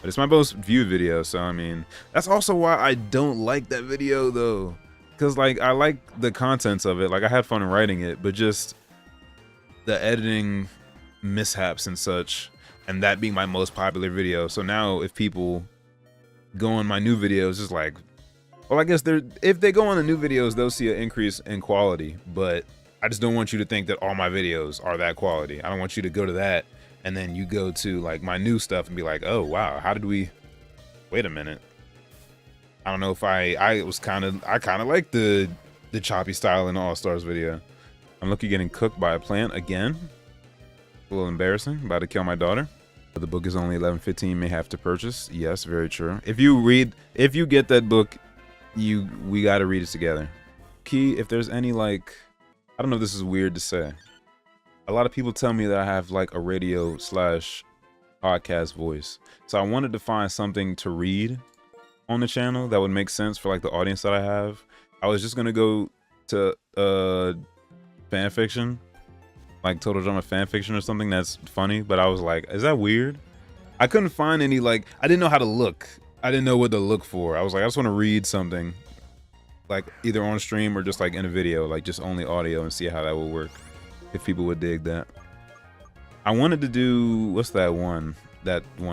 Speaker 1: But it's my most viewed video, so I mean, that's also why I don't like that video though. Cause like I like the contents of it, like I had fun writing it, but just the editing mishaps and such, and that being my most popular video. So now if people go on my new videos, it's like, well, I guess if they go on the new videos, they'll see an increase in quality, but I just don't want you to think that all my videos are that quality. I don't want you to go to that and then you go to like my new stuff and be like, oh wow, how did we, wait a minute. I don't know if I kind of like the choppy style in the All-Stars video. I'm lucky getting cooked by a plant again. A little embarrassing, about to kill my daughter. The book is only $11.15, may have to purchase. Yes, very true. If you get that book, we gotta read it together. Key, if there's any like, I don't know if this is weird to say. A lot of people tell me that I have like a radio / podcast voice. So I wanted to find something to read on the channel that would make sense for like the audience that I have. I was just gonna go to fan fiction, like Total Drama fan fiction or something that's funny, but I was like, is that weird? I couldn't find any, like, I didn't know how to look. I didn't know what to look for. I was like, I just want to read something like either on stream or just like in a video, like just only audio, and see how that would work, if people would dig that. I wanted to do, what's that one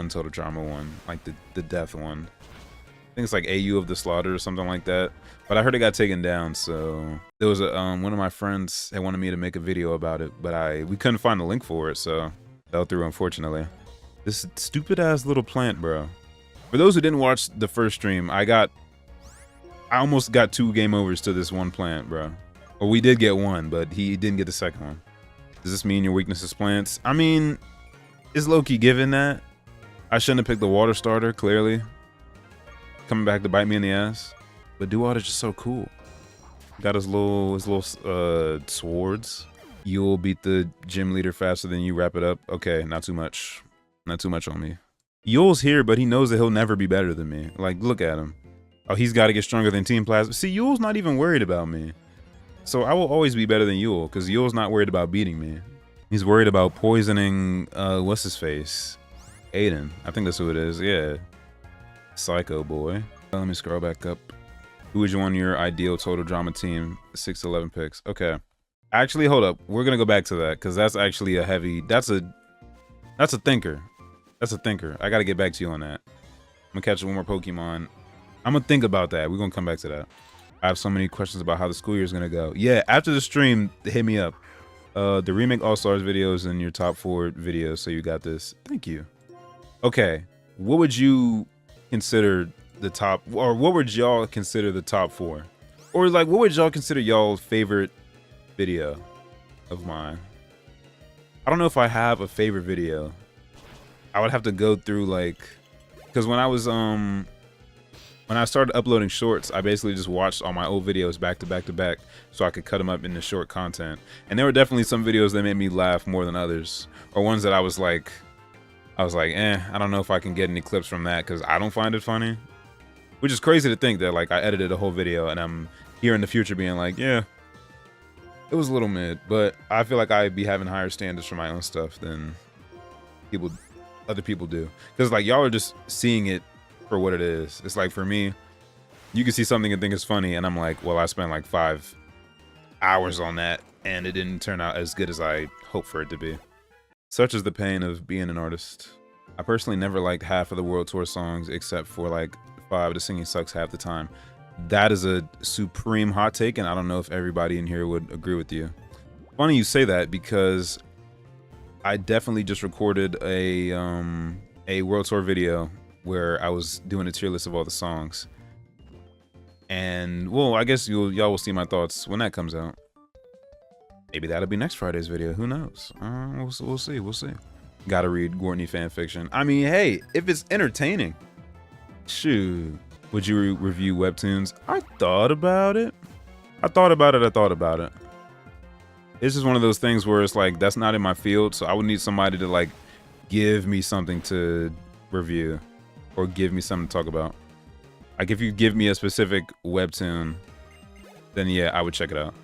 Speaker 1: Total Drama one, like the death one. I think it's like AU of the Slaughter or something like that. But I heard it got taken down, so there was a one of my friends had wanted me to make a video about it, but we couldn't find the link for it, so fell through, unfortunately. This stupid ass little plant, bro. For those who didn't watch the first stream, I almost got 2 game overs to this one plant, bro. Well, we did get one, but he didn't get the second one. Does this mean your weakness is plants? I mean, is low-key given that. I shouldn't have picked the water starter, clearly. Coming back to bite me in the ass. But Duwater's just so cool. Got his little swords. You'll beat the gym leader faster than you, wrap it up. Okay, not too much. Not too much on me. Yule's here, but he knows that he'll never be better than me. Like, look at him. Oh, he's got to get stronger than Team Plasma. See, Yule's not even worried about me. So I will always be better than Yule, because Yule's not worried about beating me. He's worried about poisoning, what's his face? Aiden. I think that's who it is, yeah. Psycho boy. Let me scroll back up. Who would you want your ideal Total Drama team? 6 to 11 picks. Okay. Actually, hold up. We're gonna go back to that, because that's actually a heavy, that's a thinker. That's a thinker. I gotta get back to you on that. I'm gonna catch one more Pokemon. I'm gonna think about that. We're gonna come back to that. I have so many questions about how the school year is gonna go. Yeah, after the stream, hit me up. The remake All-Stars videos in your top 4 videos, so you got this. Thank you. Okay, what would you consider the top, or what would y'all consider the top 4? Or like, what would y'all consider y'all's favorite video of mine? I don't know if I have a favorite video. I would have to go through, like, because when I started uploading shorts, I basically just watched all my old videos back to back to back so I could cut them up into short content. And there were definitely some videos that made me laugh more than others, or ones that I was like, I don't know if I can get any clips from that because I don't find it funny. Which is crazy to think that, like, I edited a whole video and I'm here in the future being like, yeah, it was a little mid, but I feel like I'd be having higher standards for my own stuff than other people do. Because, like, y'all are just seeing it for what it is. It's like, for me, you can see something and think it's funny, and I'm like, well, I spent like 5 hours on that, and it didn't turn out as good as I hoped for it to be. Such is the pain of being an artist. I personally never liked half of the World Tour songs except for like 5. The singing sucks half the time. That is a supreme hot take, and I don't know if everybody in here would agree with you. Funny you say that, because I definitely just recorded a World Tour video where I was doing a tier list of all the songs. And, well, I guess y'all will see my thoughts when that comes out. Maybe that'll be next Friday's video. Who knows? We'll see. We'll see. Gotta read Gortney fanfiction. I mean, hey, if it's entertaining. Shoot. Would you review webtoons? I thought about it. I thought about it. It's just one of those things where it's like, that's not in my field, so I would need somebody to, like, give me something to review or give me something to talk about. Like, if you give me a specific webtoon, then yeah, I would check it out.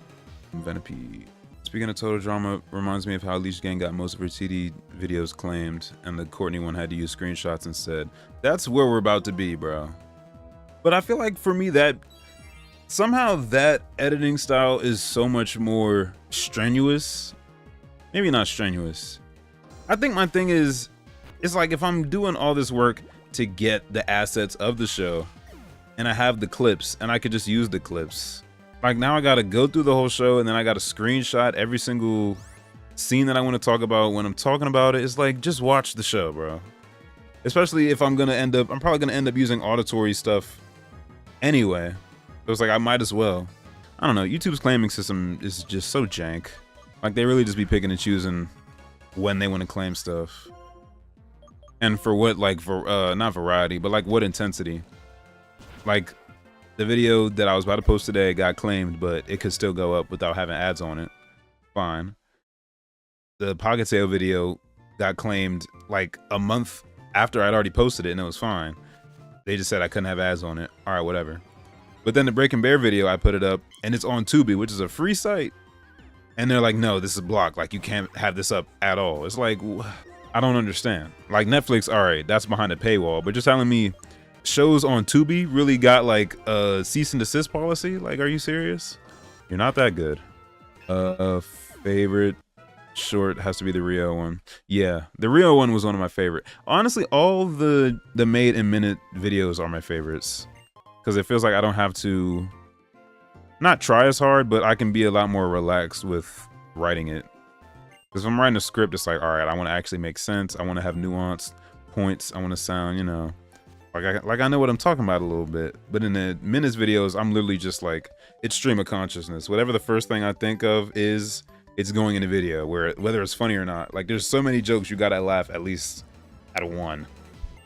Speaker 1: Venipede. Speaking of total drama, reminds me of how Leech Gang got most of her TD videos claimed, and the Courtney one had to use screenshots instead. That's where we're about to be, bro. But I feel like for me that somehow that editing style is so much more strenuous. Maybe not strenuous. I think my thing is, it's like if I'm doing all this work to get the assets of the show, and I have the clips, and I could just use the clips. Like now I gotta go through the whole show, and then I gotta screenshot every single scene that I want to talk about when I'm talking about it. It's like, just watch the show, bro. Especially if I'm probably gonna end up using auditory stuff anyway. So it's like, I might as well. I don't know, YouTube's claiming system is just so jank. Like they really just be picking and choosing when they want to claim stuff. And for what, like, for not variety, but like what intensity. Like the video that I was about to post today got claimed, but it could still go up without having ads on it. Fine. The Pocketail video got claimed like a month after I'd already posted it, and it was fine. They just said I couldn't have ads on it. All right, whatever. But then the Breaking Bear video, I put it up, and it's on Tubi, which is a free site. And they're like, no, this is blocked. Like, you can't have this up at all. It's like, I don't understand. Like, Netflix, all right, that's behind a paywall. But you're telling me shows on Tubi really got, like, a cease and desist policy? Like, are you serious? You're not that good. Favorite short has to be the Rio one. Yeah, the Rio one was one of my favorite. Honestly, all the made in minute videos are my favorites. Because it feels like I don't have to not try as hard, but I can be a lot more relaxed with writing it. Because if I'm writing a script, it's like, all right, I want to actually make sense. I want to have nuanced points. I want to sound, you know, like I know what I'm talking about a little bit. But in the minutes videos, I'm literally just like, it's stream of consciousness. Whatever the first thing I think of is, it's going in the video, whether it's funny or not. Like, there's so many jokes, you gotta laugh at least at one.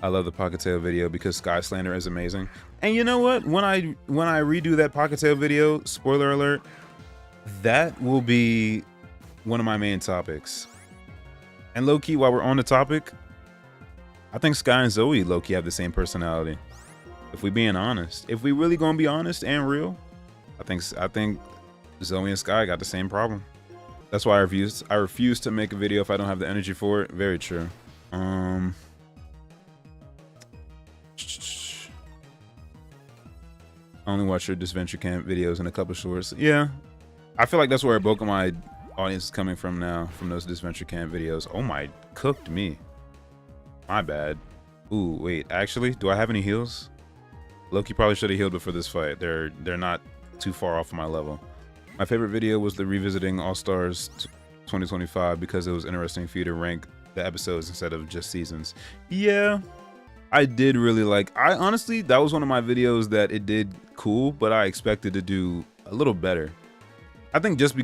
Speaker 1: I love the Pocketail video because Sky Slander is amazing. And you know what? When I redo that Pocketail video, spoiler alert, that will be one of my main topics. And low-key, while we're on the topic, I think Sky and Zoe low-key have the same personality. If we being honest. If we really gonna be honest and real, I think Zoe and Sky got the same problem. That's why I refuse to make a video if I don't have the energy for it. Very true. I only watch your Disventure Camp videos and a couple shorts. Yeah, I feel like that's where a bulk of my audience is coming from now, from those Disventure Camp videos. Oh my, cooked me. My bad. Ooh, wait, actually, do I have any heals? Loki probably should have healed before this fight. They're not too far off my level. My favorite video was the revisiting All Stars 2025 because it was interesting for you to rank the episodes instead of just seasons. Yeah, I did really like. I honestly, that was one of my videos that it did cool, but I expected to do a little better. I think just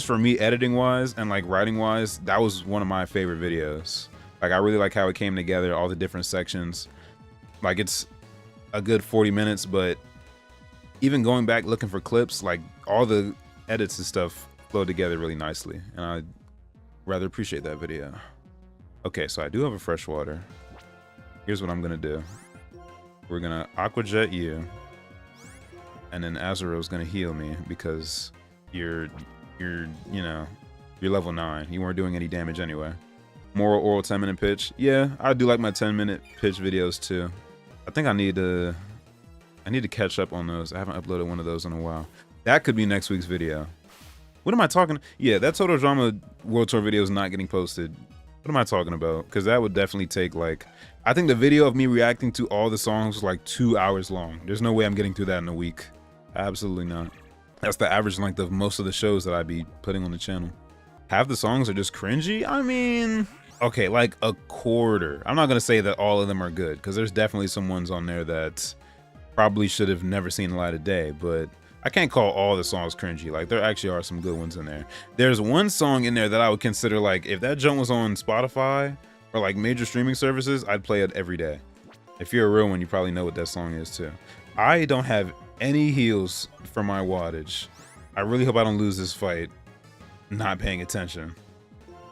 Speaker 1: for me editing wise and like writing wise, that was one of my favorite videos. Like I really like how it came together, all the different sections. Like it's a good 40 minutes, but even going back looking for clips, like all the edits and stuff flow together really nicely, and I rather appreciate that video. Okay, so I do have a freshwater. Here's what I'm gonna do. We're gonna Aqua Jet you, and then Azuro's gonna heal me because you're level 9. You weren't doing any damage anyway. Moral oral 10-minute pitch. Yeah, I do like my 10-minute pitch videos too. I think I need to catch up on those. I haven't uploaded one of those in a while. That could be next week's video. What am I talking? Yeah, that Total Drama World Tour video is not getting posted. What am I talking about? Because that would definitely take like, I think the video of me reacting to all the songs was like 2 hours long. There's no way I'm getting through that in a week. Absolutely not. That's the average length of most of the shows that I'd be putting on the channel. Half the songs are just cringy. I mean, okay, like a quarter. I'm not gonna say that all of them are good because there's definitely some ones on there that probably should have never seen the light of day, but I can't call all the songs cringy. Like there actually are some good ones in there. There's one song in there that I would consider like, if that joint was on Spotify or like major streaming services, I'd play it every day. If you're a real one, you probably know what that song is too. I don't have any heals for my wattage. I really hope I don't lose this fight not paying attention.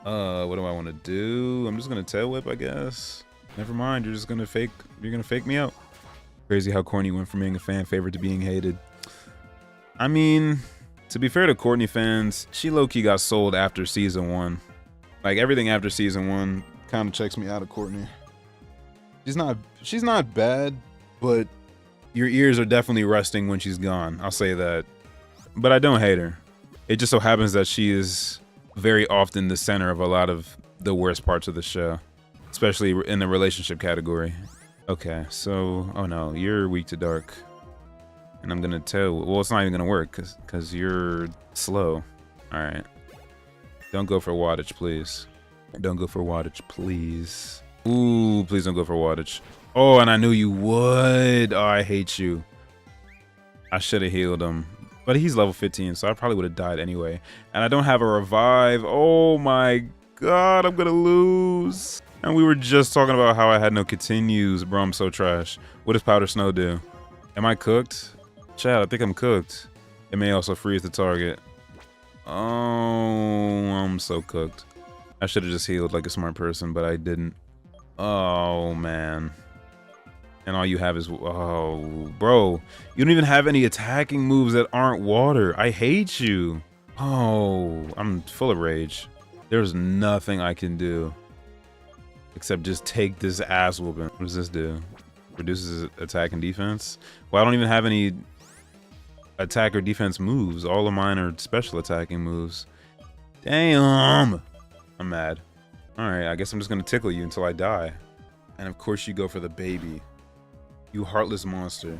Speaker 1: What do I want to do? I'm just gonna tail whip, I guess. Never mind, you're gonna fake me out. Crazy how corny went from being a fan favorite to being hated. I mean, To be fair to Courtney fans, she low-key got sold after season 1. Like, everything after season 1 kind of checks me out of Courtney. She's not bad, but your ears are definitely rusting when she's gone. I'll say that. But I don't hate her. It just so happens that she is very often the center of a lot of the worst parts of the show, especially in the relationship category. Okay, so, oh no, you're weak to dark. And I'm gonna tell, well, it's not even gonna work because you're slow. All right. Don't go for wattage, please. Don't go for wattage, please. Ooh, please don't go for wattage. Oh, and I knew you would. Oh, I hate you. I should have healed him. But he's level 15, so I probably would have died anyway. And I don't have a revive. Oh my god, I'm gonna lose. And we were just talking about how I had no continues. Bro, I'm so trash. What does Powder Snow do? Am I cooked? Chad, I think I'm cooked. It may also freeze the target. Oh, I'm so cooked. I should have just healed like a smart person, but I didn't. Oh, man. And all you have is, oh, bro. You don't even have any attacking moves that aren't water. I hate you. Oh, I'm full of rage. There's nothing I can do except just take this ass whooping. What does this do? Reduces attack and defense? Well, I don't even have any attack or defense moves. All of mine are special attacking moves. Damn. I'm mad. All right, I guess I'm just gonna tickle you until I die. And of course you go for the baby. You heartless monster.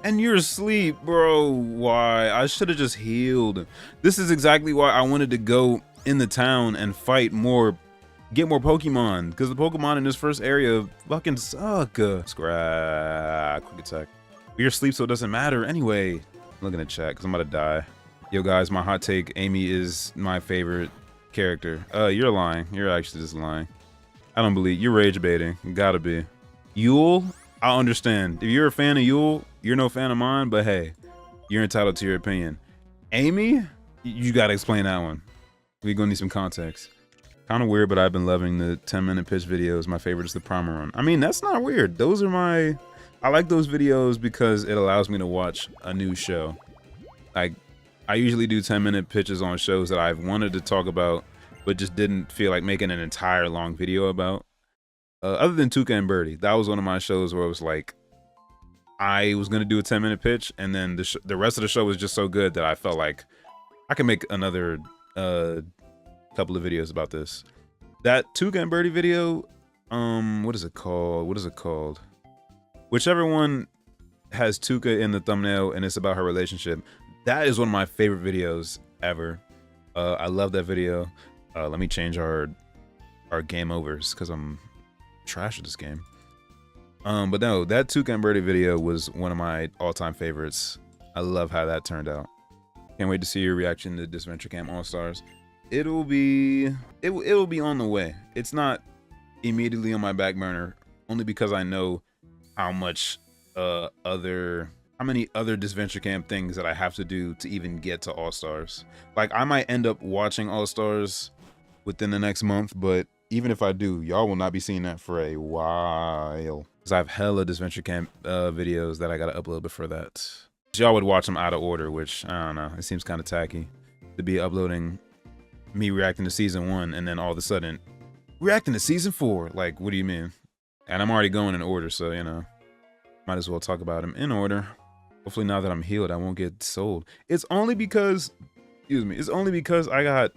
Speaker 1: And you're asleep, bro. Why? I should have just healed. This is exactly why I wanted to go in the town and fight more, get more Pokemon, because the Pokemon in this first area fucking suck. Scrap, quick attack. You're asleep, so it doesn't matter anyway. I'm looking at chat because I'm about to die. Yo guys, my hot take, Amy is my favorite character. You're lying. You're actually just lying. I don't believe you're rage baiting. Gotta be. Yule, I understand. If you're a fan of Yule, you're no fan of mine, but hey, you're entitled to your opinion. Amy, you gotta explain that one. We're gonna need some context. Kind of weird, but I've been loving the 10-minute pitch videos. My favorite is the Primer Run. I mean, that's not weird. Those are my... I like those videos because it allows me to watch a new show. Like, I usually do 10-minute pitches on shows that I've wanted to talk about, but just didn't feel like making an entire long video about. Other than Tuca and Birdie, that was one of my shows where it was like, I was gonna do a 10-minute pitch, and then the rest of the show was just so good that I felt like I could make another couple of videos about this. That Tuca and Birdie video, what is it called? What is it called? Whichever one has Tuca in the thumbnail and it's about her relationship, that is one of my favorite videos ever. I love that video. Let me change our game overs because I'm trash at this game. But no, that Tuca and Birdie video was one of my all-time favorites. I love how that turned out. Can't wait to see your reaction to Disventure Camp All-Stars. It'll be on the way. It's not immediately on my back burner, only because I know how much how many other Disventure Camp things that I have to do to even get to All-Stars. Like, I might end up watching All-Stars within the next month, but even if I do, y'all will not be seeing that for a while. Because I have hella Disventure Camp videos that I gotta upload before that. Y'all would watch them out of order, which, I don't know, it seems kind of tacky to be uploading me reacting to season 1 and then all of a sudden reacting to season 4. Like, what do you mean? And I'm already going in order, so, you know, might as well talk about them in order. Hopefully now that I'm healed, I won't get sold. It's only because, excuse me, it's only because I got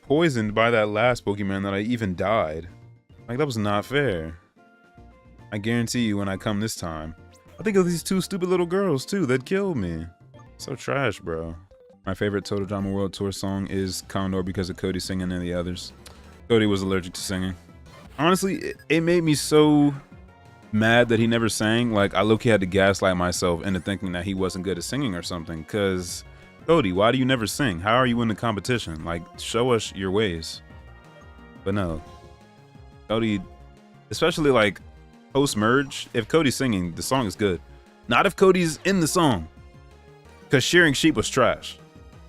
Speaker 1: poisoned by that last Pokemon that I even died. Like, that was not fair. I guarantee you when I come this time, I think of these 2 stupid little girls too that killed me. So trash, bro. My favorite Total Drama World Tour song is Condor because of Cody singing and the others. Cody was allergic to singing. Honestly, it made me so mad that he never sang. Like, I low-key had to gaslight myself into thinking that he wasn't good at singing or something. Cause, Cody, why do you never sing? How are you in the competition? Like, show us your ways. But no. Cody, especially like post-merge, if Cody's singing, the song is good. Not if Cody's in the song. Cause Shearing Sheep was trash.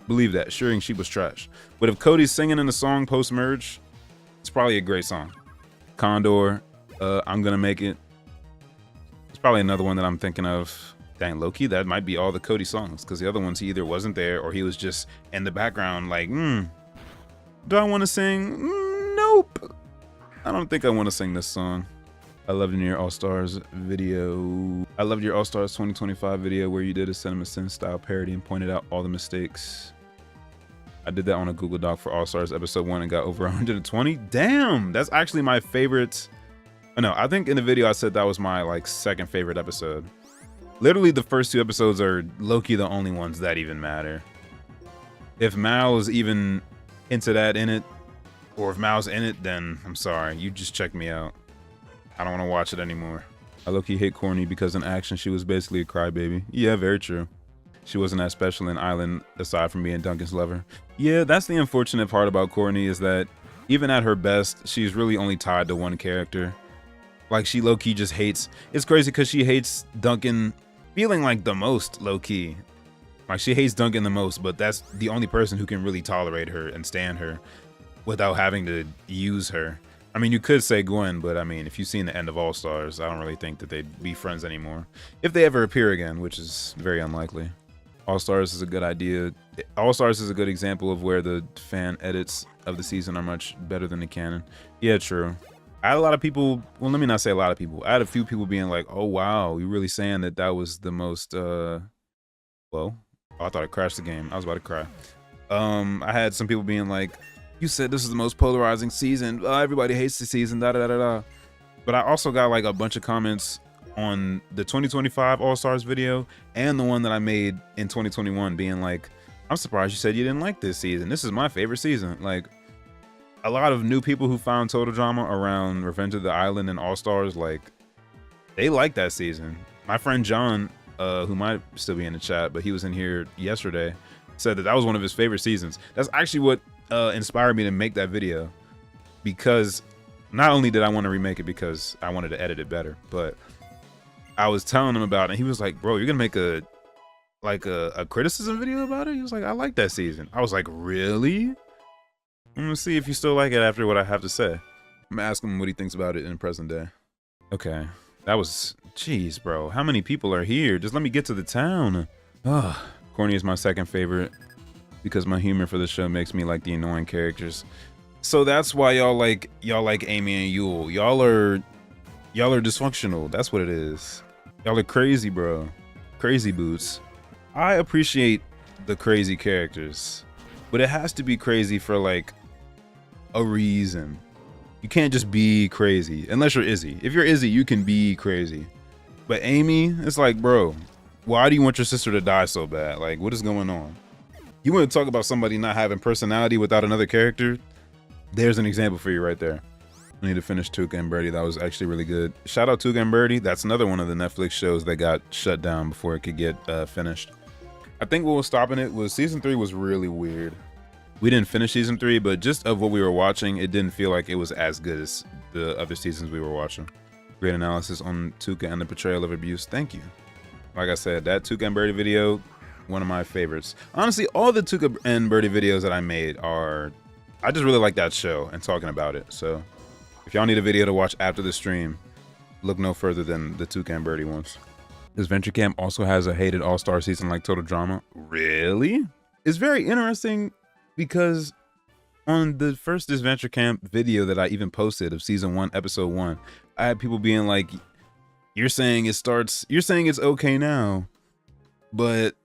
Speaker 1: Believe that, Shearing Sheep was trash. But if Cody's singing in the song post-merge, it's probably a great song. Condor, I'm Gonna Make It. It's probably another one that I'm thinking of Dang, low-key, that might be all the Cody songs, because the other ones he either wasn't there or he was just in the background like, do I want to sing? Nope. I don't think I want to sing this song. I loved your All-Stars video. I loved your All-Stars 2025 video where you did a Cinema Sin style parody and pointed out all the mistakes. I did that on a Google Doc for All-Stars episode 1 and got over 120. Damn, that's actually my favorite. No, I think in the video I said that was my like second favorite episode. Literally the first 2 episodes are low-key the only ones that even matter. If Mal's even into that in it, or if Mal's in it, then I'm sorry, you just checked me out. I don't want to watch it anymore. I low-key hate Corny because in action she was basically a crybaby. Yeah, very true. She wasn't as special in Island aside from being Duncan's lover. Yeah, that's the unfortunate part about Corny is that even at her best, she's really only tied to one character. Like she low-key just hates, it's crazy because she hates Duncan feeling like the most low-key. Like she hates Duncan the most, but that's the only person who can really tolerate her and stand her without having to use her. I mean, you could say Gwen, but I mean, if you've seen the end of All-Stars, I don't really think that they'd be friends anymore. If they ever appear again, which is very unlikely. All-Stars is a good idea. All-Stars is a good example of where the fan edits of the season are much better than the canon. Yeah, true. I had a lot of people, well, let me not say a lot of people. I had a few people being like, oh, wow, you're really saying that that was the most, well, oh, I thought I crashed the game. I was about to cry. I had some people being like, you said this is the most polarizing season. Everybody hates the season, da-da-da-da-da. But I also got like a bunch of comments on the 2025 All-Stars video and the one that I made in 2021 being like, I'm surprised you said you didn't like this season. This is my favorite season. Like, a lot of new people who found Total Drama around Revenge of the Island and All-Stars, like, they like that season. My friend John, who might still be in the chat, but he was in here yesterday, said that that was one of his favorite seasons. That's actually what inspired me to make that video, because not only did I want to remake it because I wanted to edit it better, but I was telling him about it and he was like, bro, you're gonna make a criticism video about it? He was like, I like that season. I was like, really? I'm gonna see if you still like it after what I have to say. I'm gonna ask him what he thinks about it in present day. Okay, that was, jeez, bro, how many people are here? Just let me get to the town. Corny is my second favorite because my humor for the show makes me like the annoying characters. So that's why y'all like Amy and Yule. Y'all are dysfunctional. That's what it is. Y'all are crazy, bro. Crazy boots. I appreciate the crazy characters, but it has to be crazy for like a reason. You can't just be crazy unless you're Izzy. If you're Izzy, you can be crazy. But Amy, it's like, bro, why do you want your sister to die so bad? Like, what is going on? You want to talk about somebody not having personality without another character? There's an example for you right there. I need to finish Tuca and Birdie. That was actually really good. Shout out Tuca and Birdie. That's another one of the Netflix shows that got shut down before it could get finished. I think what was stopping it was season 3 was really weird. We didn't finish season 3, but just of what we were watching, it didn't feel like it was as good as the other seasons we were watching. Great analysis on Tuca and the portrayal of abuse. Thank you. Like I said, that Tuca and Birdie video, one of my favorites. Honestly, all the Tuca and Birdie videos that I made are, I just really like that show and talking about it. So if y'all need a video to watch after the stream, look no further than the Tuca and Birdie ones. This Venture Camp also has a hated all-star season like Total Drama. Really? It's very interesting because on the first Adventure Camp video that I even posted of season 1, episode 1, I had people being like, you're saying it's okay now, but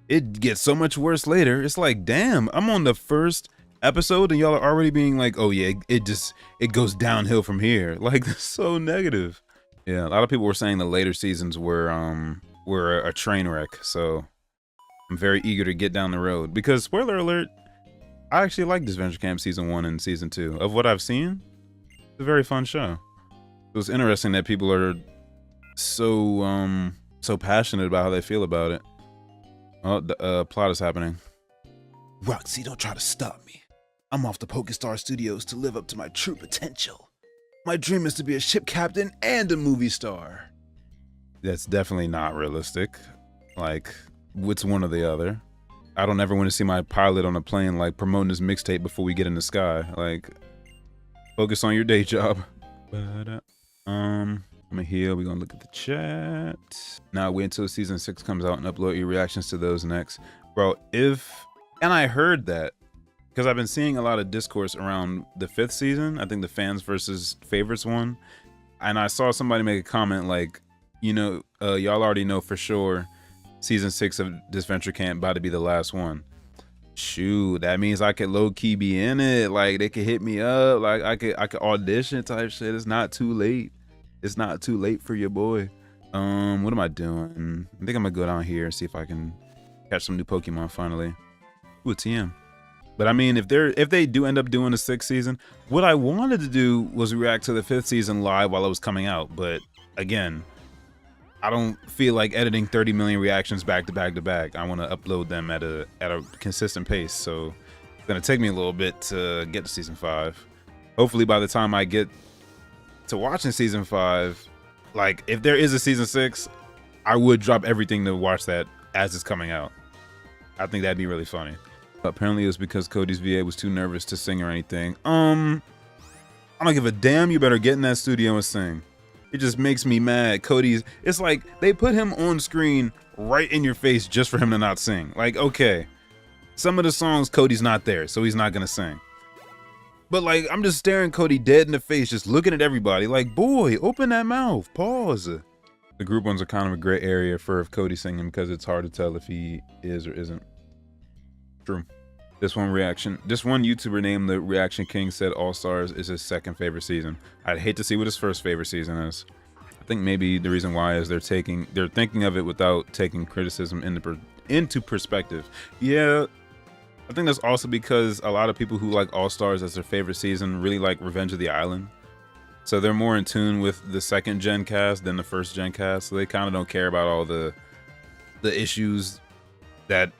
Speaker 1: it gets so much worse later. It's like, damn, I'm on the first episode and y'all are already being like, oh yeah, it goes downhill from here. Like, so negative. Yeah, a lot of people were saying the later seasons were a train wreck, so I'm very eager to get down the road because, spoiler alert, I actually like this Venture Camp season 1 and season 2. Of what I've seen, it's a very fun show. It was interesting that people are so passionate about how they feel about it. Oh, the plot is happening.
Speaker 2: Roxy, don't try to stop me. I'm off to PokeStar Studios to live up to my true potential. My dream is to be a ship captain and a movie star.
Speaker 1: That's definitely not realistic. Like, what's one or the other? I don't ever want to see my pilot on a plane like promoting his mixtape before we get in the sky. Like, focus on your day job. But I'm gonna heal. We're gonna look at the chat. Now wait until season 6 comes out and upload your reactions to those next. Bro, and I heard that because I've been seeing a lot of discourse around the 5th season. I think the fans versus favorites one. And I saw somebody make a comment like, you know, y'all already know for sure season 6 of this Venture Camp about to be the last one. Shoot, that means I could low-key be in it. Like, they could hit me up. Like, I could audition type shit. It's not too late. It's not too late for your boy. What am I doing? I think I'm gonna go down here and see if I can catch some new Pokemon finally. Ooh, TM. But I mean, if they do end up doing a 6th season, what I wanted to do was react to the 5th season live while it was coming out. But again, I don't feel like editing 30 million reactions back to back to back. I want to upload them at a consistent pace. So it's gonna take me a little bit to get to season 5. Hopefully by the time I get to watching season 5, like if there is a season 6, I would drop everything to watch that as it's coming out. I think that'd be really funny. Apparently it was because Cody's VA was too nervous to sing or anything. I don't give a damn. You better get in that studio and sing. It just makes me mad. It's like they put him on screen right in your face just for him to not sing. Like, okay, some of the songs Cody's not there, so he's not gonna sing. But like, I'm just staring Cody dead in the face, just looking at everybody like, boy, open that mouth, pause. The group ones are kind of a gray area for if Cody's singing because it's hard to tell if he is or isn't. True. This one YouTuber named the Reaction King said All Stars is his 2nd favorite season. I'd hate to see what his 1st favorite season is. I think maybe the reason why is they're thinking of it without taking criticism into perspective. Yeah, I think that's also because a lot of people who like All Stars as their favorite season really like Revenge of the Island. So they're more in tune with the 2nd gen cast than the 1st gen cast. So they kind of don't care about all the issues that,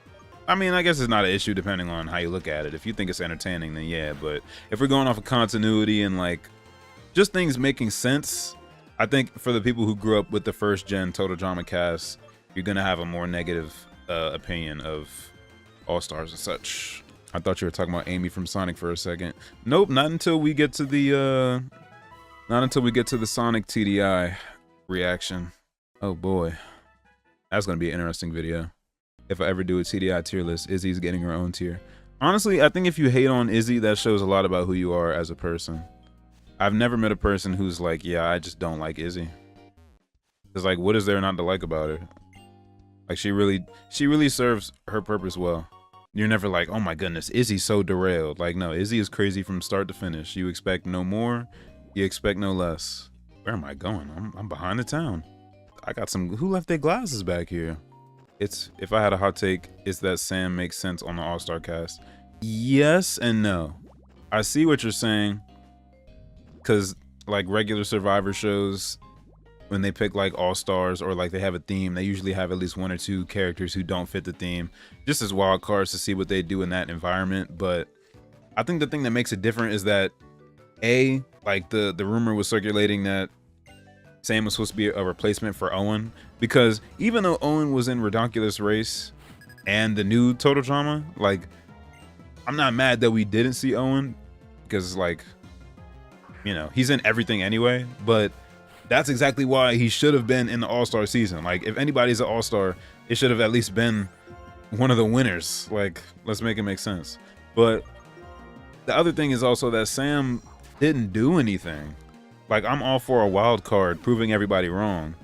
Speaker 1: I mean, I guess it's not an issue depending on how you look at it. If you think it's entertaining, then yeah. But if we're going off of continuity and like just things making sense, I think for the people who grew up with the 1st gen Total Drama cast, you're gonna have a more negative opinion of All Stars and such. I thought you were talking about Amy from Sonic for a second. Nope, not until we get to the Sonic TDI reaction. Oh boy, that's gonna be an interesting video. If I ever do a TDI tier list, Izzy's getting her own tier. Honestly, I think if you hate on Izzy, that shows a lot about who you are as a person. I've never met a person who's like, yeah, I just don't like Izzy. It's like, what is there not to like about her? Like, she really serves her purpose well. You're never like, oh my goodness, Izzy's so derailed. Like, no, Izzy is crazy from start to finish. You expect no more, you expect no less. Where am I going? I'm behind the town. I got some, who left their glasses back here? If I had a hot take, it's that Sam makes sense on the All-Star cast. Yes and no. I see what you're saying. Cause like regular Survivor shows, when they pick like All-Stars or like they have a theme, they usually have at least 1 or 2 characters who don't fit the theme, just as wild cards to see what they do in that environment. But I think the thing that makes it different is that like the rumor was circulating that Sam was supposed to be a replacement for Owen, because even though Owen was in Redonkulous Race and the new Total Drama, like, I'm not mad that we didn't see Owen, because like, you know, he's in everything anyway, but that's exactly why he should have been in the All-Star season. Like, if anybody's an All-Star, it should have at least been one of the winners. Like, let's make it make sense. But the other thing is also that Sam didn't do anything. Like, I'm all for a wild card proving everybody wrong,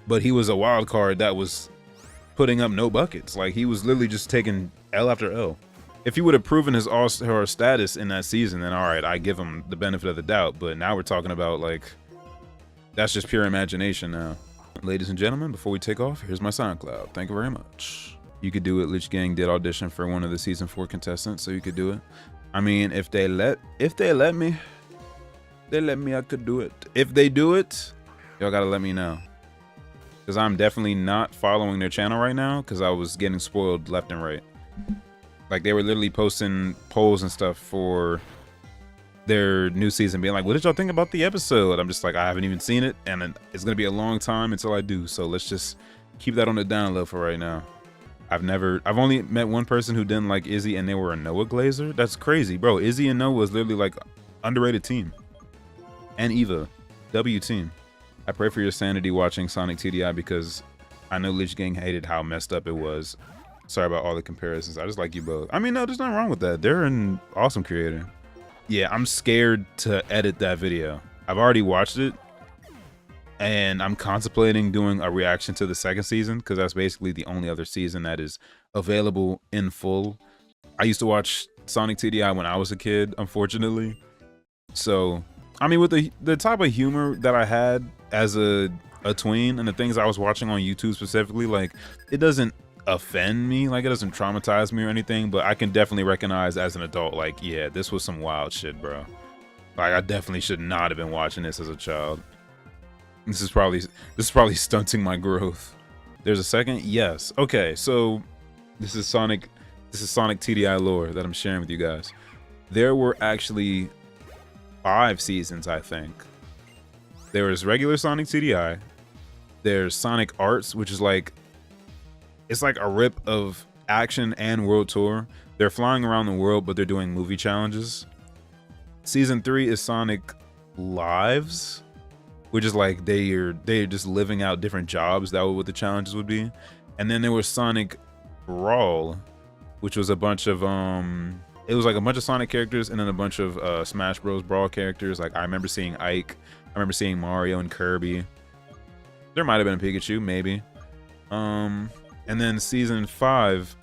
Speaker 1: but he was a wild card that was putting up no buckets. Like, he was literally just taking L after L. If he would have proven his All-Star status in that season, then all right, I give him the benefit of the doubt. But now we're talking about, like, that's just pure imagination now. Ladies and gentlemen, before we take off, here's my SoundCloud. Thank you very much. You could do it. Lich Gang did audition for one of the season 4 contestants, so you could do it. I mean, if they let me, I could do it. If they do it, y'all gotta let me know, because I'm definitely not following their channel right now because I was getting spoiled left and right. Like, they were literally posting polls and stuff for their new season, being like, what did y'all think about the episode? I'm just like, I haven't even seen it, and it's gonna be a long time until I do, so let's just keep that on the down low for right now. I've only met one person who didn't like Izzy, and they were a Noah Glazer. That's crazy, bro. Izzy and Noah was literally like underrated team. And Eva, W team. I pray for your sanity watching Sonic TDI because I know Lich Gang hated how messed up it was. Sorry about all the comparisons. I just like you both. I mean, no, there's nothing wrong with that. They're an awesome creator. Yeah, I'm scared to edit that video. I've already watched it, and I'm contemplating doing a reaction to the second season because that's basically the only other season that is available in full. I used to watch Sonic TDI when I was a kid, unfortunately. So, I mean, with the type of humor that I had as a tween and the things I was watching on YouTube specifically, like, it doesn't offend me, like, it doesn't traumatize me or anything, but I can definitely recognize as an adult, like, yeah, this was some wild shit, bro. Like, I definitely should not have been watching this as a child. This is probably stunting my growth. There's a second? Yes. Okay, so this is Sonic TDI lore that I'm sharing with you guys. There were actually 5 seasons, I think. There was regular Sonic TDI. There's Sonic Arts, which is like, it's like a rip of action and world tour. They're flying around the world, but they're doing movie challenges. Season 3 is Sonic Lives, which is like they're just living out different jobs. That was what the challenges would be. And then there was Sonic Brawl, which was a bunch of it was like a bunch of Sonic characters and then a bunch of Smash Bros. Brawl characters. Like I remember seeing Ike, I remember seeing Mario and Kirby. There might have been a Pikachu, maybe. And then season 5,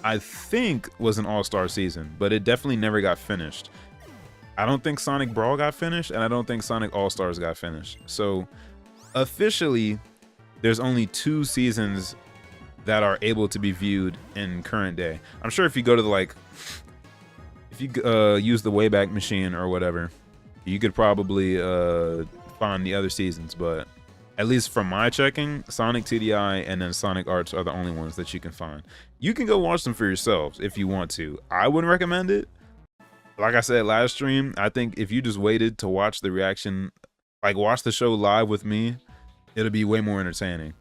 Speaker 1: I think was an all-star season, but it definitely never got finished. I don't think Sonic Brawl got finished, and I don't think Sonic All-Stars got finished. So officially, there's only 2 seasons that are able to be viewed in current day. I'm sure if you go to the if you use the Wayback Machine or whatever, you could probably find the other seasons, but at least from my checking, Sonic TDI and then Sonic Arts are the only ones that you can find. You can go watch them for yourselves if you want to. I wouldn't recommend it. Like I said last stream, I think if you just waited to watch the reaction, like watch the show live with me, it'll be way more entertaining.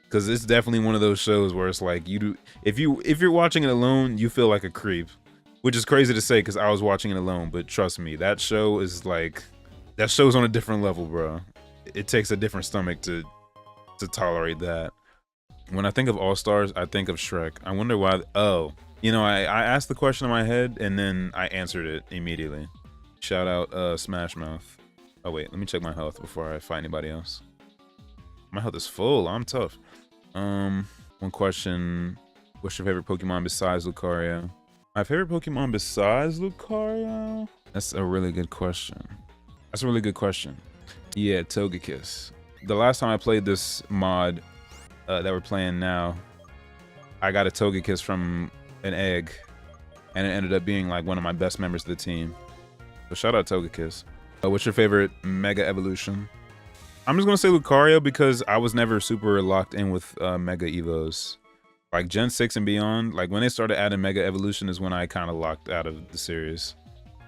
Speaker 1: Because it's definitely one of those shows where it's like if you're watching it alone, you feel like a creep. Which is crazy to say because I was watching it alone, but trust me, that show is like, that show's on a different level, bro. It takes a different stomach to tolerate that. When I think of All-Stars, I think of Shrek. I wonder why. Oh, you know, I asked the question in my head and then I answered it immediately. Shout out Smash Mouth. Oh wait, let me check my health before I fight anybody else. My health is full. I'm tough. One question. What's your favorite Pokemon besides Lucario? My favorite Pokemon besides Lucario? That's a really good question. That's a really good question. Yeah, Togekiss. The last time I played this mod that we're playing now, I got a Togekiss from an egg, and it ended up being like one of my best members of the team. So shout out Togekiss. What's your favorite Mega Evolution? I'm just gonna say Lucario because I was never super locked in with Mega Evos. Like Gen 6 and beyond, like when they started adding Mega Evolution is when I kind of locked out of the series.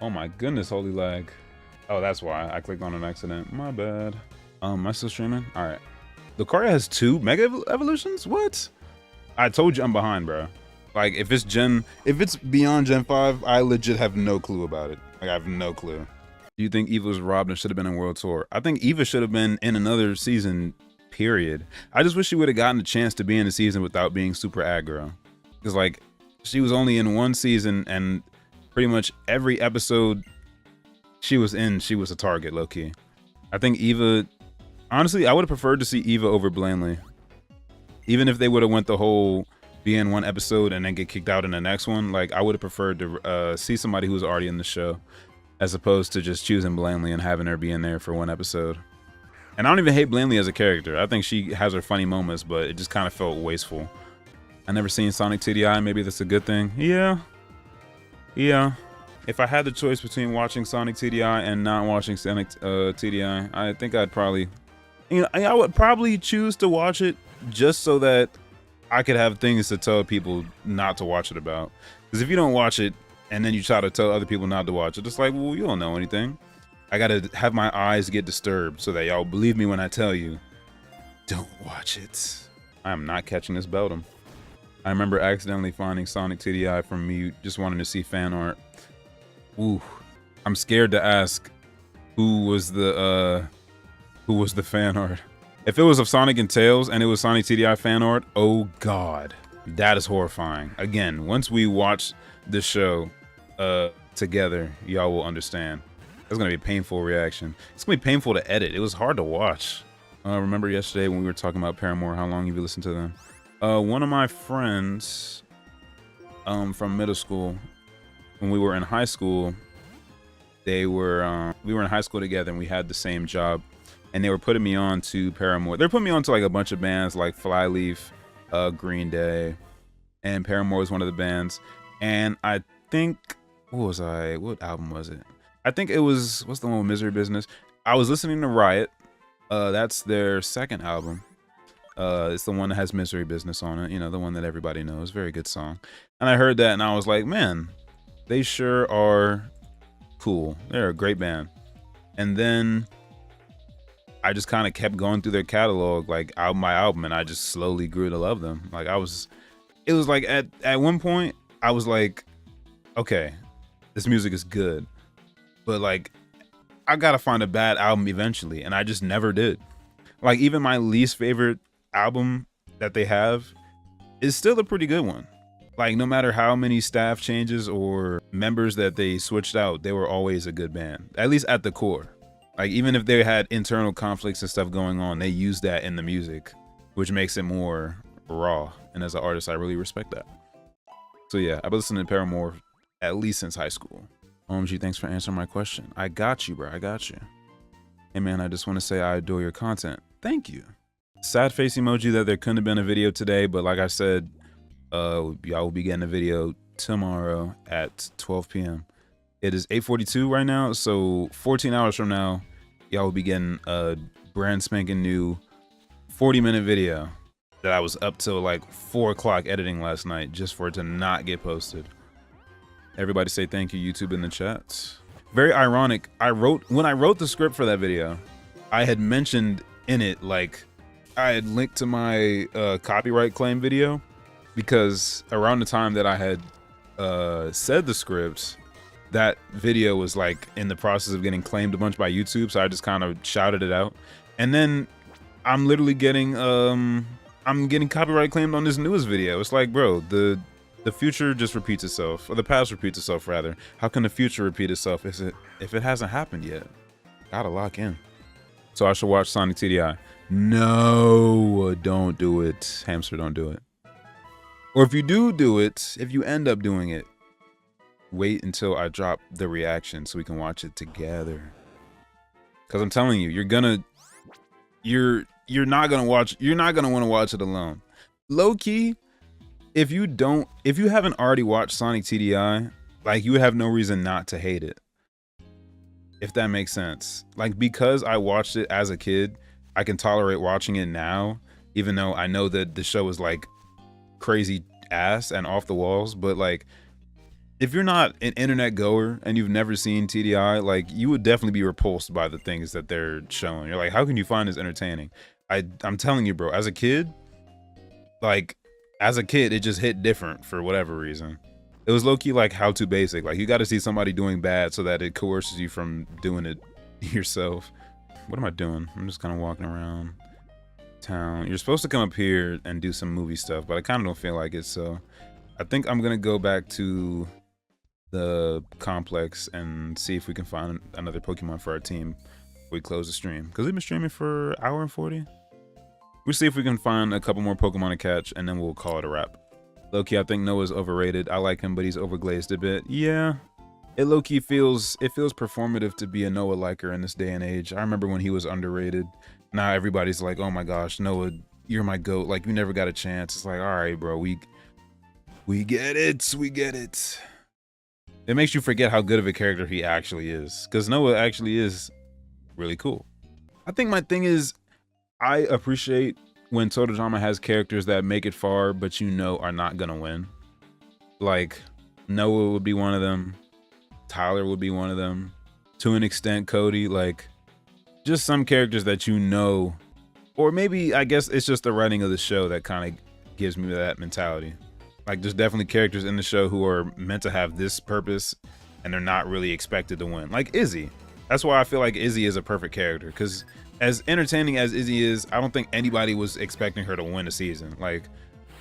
Speaker 1: Oh my goodness, holy lag. Oh, that's why I clicked on an accident. My bad. Am I still streaming? All right. Lucario has 2 Mega Evolutions? What? I told you I'm behind, bro. Like if it's beyond Gen 5, I legit have no clue about it. Like I have no clue. Do you think Eva was robbed and should have been in World Tour? I think Eva should have been in another season, period. I just wish she would have gotten a chance to be in the season without being super aggro. Because like she was only in 1 season and pretty much every episode she was in, she was a target, low-key. I think Eva, honestly, I would have preferred to see Eva over Blanley. Even if they would have went the whole be in 1 episode and then get kicked out in the next one, like I would have preferred to see somebody who was already in the show as opposed to just choosing Blanley and having her be in there for 1 episode. And I don't even hate Blanley as a character. I think she has her funny moments, but it just kind of felt wasteful. I never seen Sonic TDI, maybe that's a good thing. Yeah. If I had the choice between watching Sonic TDI and not watching Sonic TDI, I think I'd probably, I would probably choose to watch it just so that I could have things to tell people not to watch it about. Because if you don't watch it and then you try to tell other people not to watch it, it's like, well, you don't know anything. I gotta have my eyes get disturbed so that y'all believe me when I tell you, don't watch it. I am not catching this Beldum. I remember accidentally finding Sonic TDI from me just wanting to see fan art. Ooh, I'm scared to ask who was the fan art. If it was of Sonic and Tails and it was Sonic TDI fan art, oh god, that is horrifying. Again, once we watch this show together, y'all will understand. That's gonna be a painful reaction. It's gonna be painful to edit. It was hard to watch. Remember yesterday when we were talking about Paramore, how long have you listened to them? One of my friends from middle school, when we were in high school, we were in high school together and we had the same job. And they were putting me on to Paramore. They're putting me on to like a bunch of bands like Flyleaf, Green Day, and Paramore was one of the bands. And I think, what album was it? I think it was, what's the one with Misery Business? I was listening to Riot. That's their second album. It's the one that has Misery Business on it. You know, the one that everybody knows. Very good song. And I heard that and I was like, man, they sure are cool. They're a great band. And then I just kind of kept going through their catalog, like album by album, and I just slowly grew to love them. Like it was like at one point I was like, okay, this music is good, but like I gotta find a bad album eventually, and I just never did. Like even my least favorite album that they have is still a pretty good one. Like no matter how many staff changes or members that they switched out, they were always a good band, at least at the core. Like even if they had internal conflicts and stuff going on, they used that in the music, which makes it more raw. And as an artist, I really respect that. So yeah, I've been listening to Paramore at least since high school. OMG, thanks for answering my question. I got you, bro. I got you. Hey man, I just want to say I adore your content. Thank you. Sad face emoji that there couldn't have been a video today, but like I said, y'all will be getting a video tomorrow at 12 p.m. It is 8:42 right now, so 14 hours from now, y'all will be getting a brand spanking new 40-minute video that I was up till like 4 o'clock editing last night just for it to not get posted. Everybody say thank you, YouTube, in the chat. Very ironic. When I wrote the script for that video, I had mentioned in it, like, I had linked to my copyright claim video because around the time that I had said the script, that video was like in the process of getting claimed a bunch by YouTube, so I just kind of shouted it out. And then I'm literally getting copyright claimed on this newest video. It's like, bro, the future just repeats itself, or the past repeats itself rather. How can the future repeat itself if it hasn't happened yet? Gotta lock in. So I should watch Sonic TDI. No, don't do it. Hamster, don't do it. Or if you do it, if you end up doing it, wait until I drop the reaction so we can watch it together. Cause I'm telling you, you're not gonna want to watch it alone. Low key, if you haven't already watched Sonic TDI, like you would have no reason not to hate it. If that makes sense. Like because I watched it as a kid, I can tolerate watching it now, even though I know that the show is like crazy ass and off the walls, but like if you're not an internet goer and you've never seen TDI, like you would definitely be repulsed by the things that they're showing. You're like, how can you find this entertaining? I'm telling you, bro, as a kid, it just hit different for whatever reason. It was low-key like how to basic. Like you got to see somebody doing bad so that it coerces you from doing it yourself. What am I doing? I'm just kind of walking around town. You're supposed to come up here and do some movie stuff, but I kind of don't feel like it. So I think I'm going to go back to the complex and see if we can find another Pokemon for our team before we close the stream, because we've been streaming for an hour and 40. We'll see if we can find a couple more Pokemon to catch and then we'll call it a wrap. Low-key, I think Noah's overrated. I like him, but he's overglazed a bit. Yeah, it low-key feels performative to be a Noah liker in this day and age. I remember when he was underrated. Now everybody's like, oh my gosh, Noah, you're my GOAT. Like you never got a chance. It's like, all right, bro, we get it. We get it. It makes you forget how good of a character he actually is, because Noah actually is really cool. I think my thing is, I appreciate when Totodrama has characters that make it far, but you know are not gonna win. Like Noah would be one of them. Tyler would be one of them. To an extent, Cody. Like just some characters that you know, or maybe I guess it's just the writing of the show that kind of gives me that mentality. Like there's definitely characters in the show who are meant to have this purpose and they're not really expected to win. Like Izzy. That's why I feel like Izzy is a perfect character, because as entertaining as Izzy is, I don't think anybody was expecting her to win a season. Like,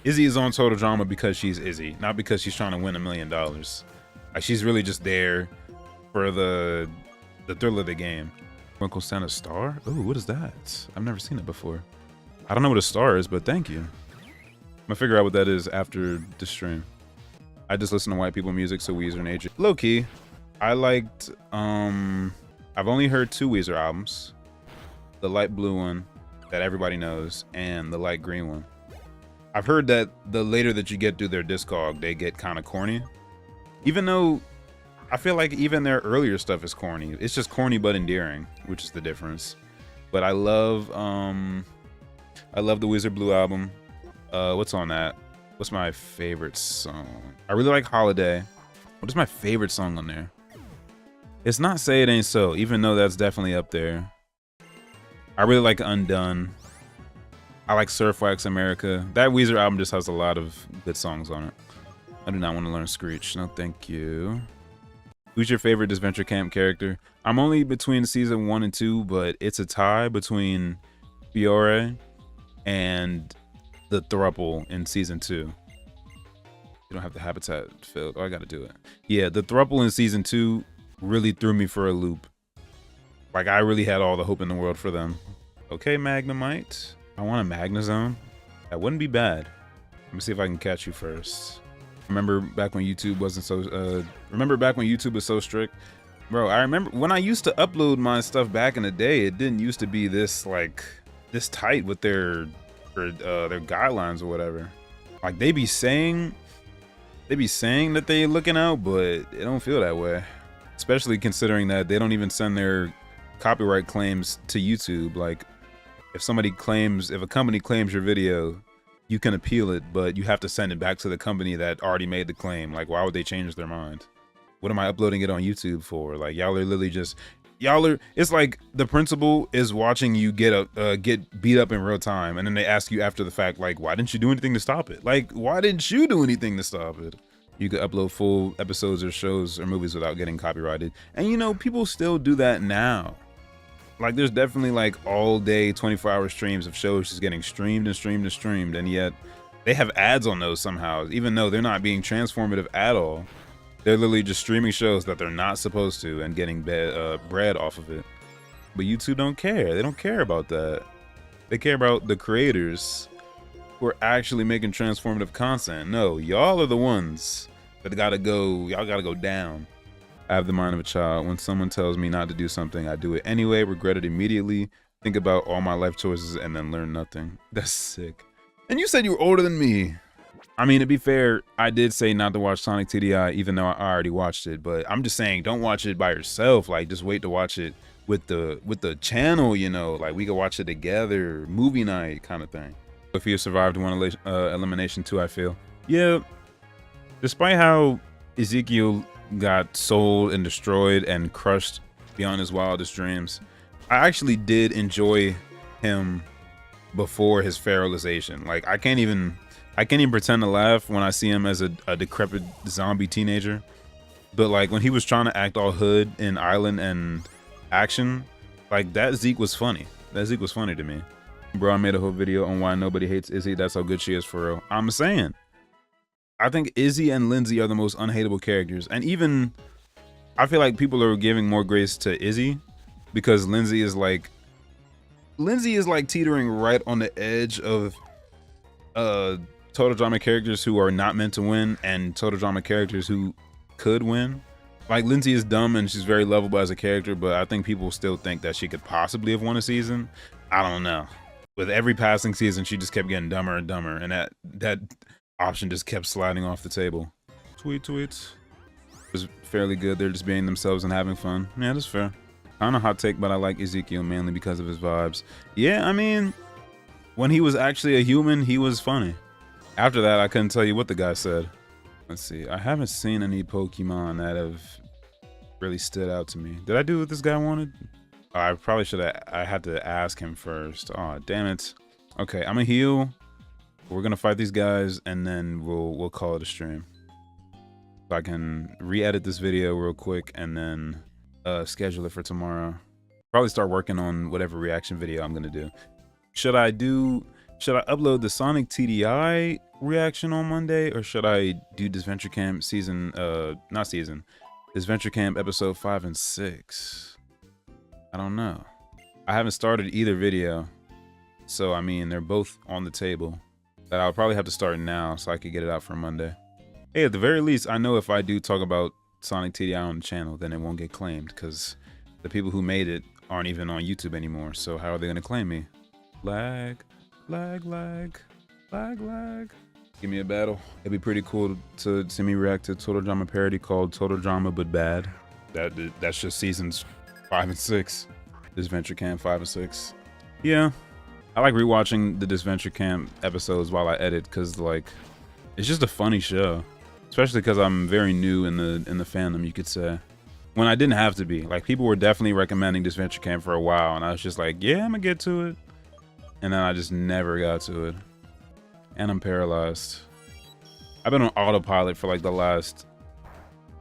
Speaker 1: Izzy is on Total Drama because she's Izzy, not because she's trying to win $1 million. Like, she's really just there for the thrill of the game. Uncle Santa star? Ooh, what is that? I've never seen it before. I don't know what a star is, but thank you. I'm gonna figure out what that is after the stream. I just listen to white people music, so Weezer and AJ. Low key, I liked, I've only heard 2 Weezer albums. The light blue one that everybody knows, and the light green one. I've heard that the later that you get through their discog, they get kind of corny. Even though I feel like even their earlier stuff is corny. It's just corny but endearing, which is the difference. But I love the Weezer Blue album. What's on that? What's my favorite song? I really like Holiday. What is my favorite song on there? It's not Say It Ain't So, even though that's definitely up there. I really like Undone. I like Surf Wax America. That Weezer album just has a lot of good songs on it. I do not want to learn Screech. No, thank you. Who's your favorite Adventure Camp character? I'm only between season 1 and 2, but it's a tie between Fiore and the thruple in season 2. You don't have the habitat filled. Oh, I gotta do it. Yeah, the thruple in season 2 really threw me for a loop. Like, I really had all the hope in the world for them. Okay, Magnemite. I want a Magnezone. That wouldn't be bad. Let me see if I can catch you first. Remember back when YouTube wasn't so, remember back when YouTube was so strict? Bro, I remember when I used to upload my stuff back in the day, it didn't used to be this, like, this tight with their guidelines or whatever. Like, they be saying that they looking out, but it don't feel that way. Especially considering that they don't even send their copyright claims to YouTube. Like, if a company claims your video, you can appeal it, but you have to send it back to the company that already made the claim. Like, why would they change their mind? What am I uploading it on YouTube for? Like, y'all are literally just, it's like the principal is watching you get beat up in real time, and then they ask you after the fact, like, why didn't you do anything to stop it? Like, why didn't you do anything to stop it? You could upload full episodes or shows or movies without getting copyrighted. And you know, people still do that now. Like, there's definitely like all day 24-hour streams of shows just getting streamed and streamed and streamed, and yet they have ads on those somehow, even though they're not being transformative at all. They're literally just streaming shows that they're not supposed to and getting bread off of it. But YouTube don't care. They don't care about that. They care about the creators who are actually making transformative content. No, y'all are the ones that y'all gotta go down. I have the mind of a child. When someone tells me not to do something, I do it anyway, regret it immediately, think about all my life choices, and then learn nothing. That's sick. And you said you were older than me. I mean, to be fair, I did say not to watch Sonic TDI, even though I already watched it. But I'm just saying, don't watch it by yourself. Like, just wait to watch it with the channel, you know. Like, we could watch it together, movie night kind of thing. If you survived one elimination too, I feel. Yeah, despite how Ezekiel got sold and destroyed and crushed beyond his wildest dreams, I actually did enjoy him before his feralization. Like, I can't even pretend to laugh when I see him as a decrepit zombie teenager. But like, when he was trying to act all hood in Island and Action, like, that Zeke was funny. That Zeke was funny to me. Bro, I made a whole video on why nobody hates Izzy. That's how good she is for real. I'm saying, I think Izzy and Lindsay are the most unhateable characters. And even, I feel like people are giving more grace to Izzy because Lindsay is like teetering right on the edge of Total Drama characters who are not meant to win and Total Drama characters who could win. Like, Lindsay is dumb and she's very lovable as a character, but I think people still think that she could possibly have won a season. I don't know. With every passing season, she just kept getting dumber and dumber, and that option just kept sliding off the table. Tweets. It was fairly good. They're just being themselves and having fun. Yeah, that's fair. Kind of hot take, but I like Ezekiel mainly because of his vibes. Yeah, I mean, when he was actually a human, he was funny. After that, I couldn't tell you what the guy said. Let's see. I haven't seen any Pokemon that have really stood out to me. Did I do what this guy wanted? I probably should have. I had to ask him first. Oh, damn it. Okay, I'm gonna heal. We're gonna fight these guys, and then we'll call it a stream. So I can re-edit this video real quick, and then schedule it for tomorrow. Probably start working on whatever reaction video I'm gonna do. Should I upload the Sonic TDI reaction on Monday, or should I do Adventure Camp Adventure Camp episode 5 and 6? I don't know. I haven't started either video, so I mean they're both on the table. But I'll probably have to start now so I could get it out for Monday. Hey, at the very least, I know if I do talk about Sonic TDI on the channel, then it won't get claimed, because the people who made it aren't even on YouTube anymore. So how are they gonna claim me? Lag, lag, lag, lag, lag. Give me a battle. It'd be pretty cool to see me react to Total Drama parody called Total Drama But Bad. That's just seasons 5 and 6. Adventure Camp 5 and 6. Yeah, I like rewatching the Adventure Camp episodes while I edit, because like it's just a funny show, especially because I'm very new in the fandom, you could say. When I didn't have to be. Like, people were definitely recommending Adventure Camp for a while, and I was just like, yeah, I'm gonna get to it. And then I just never got to it. And I'm paralyzed. I've been on autopilot for like the last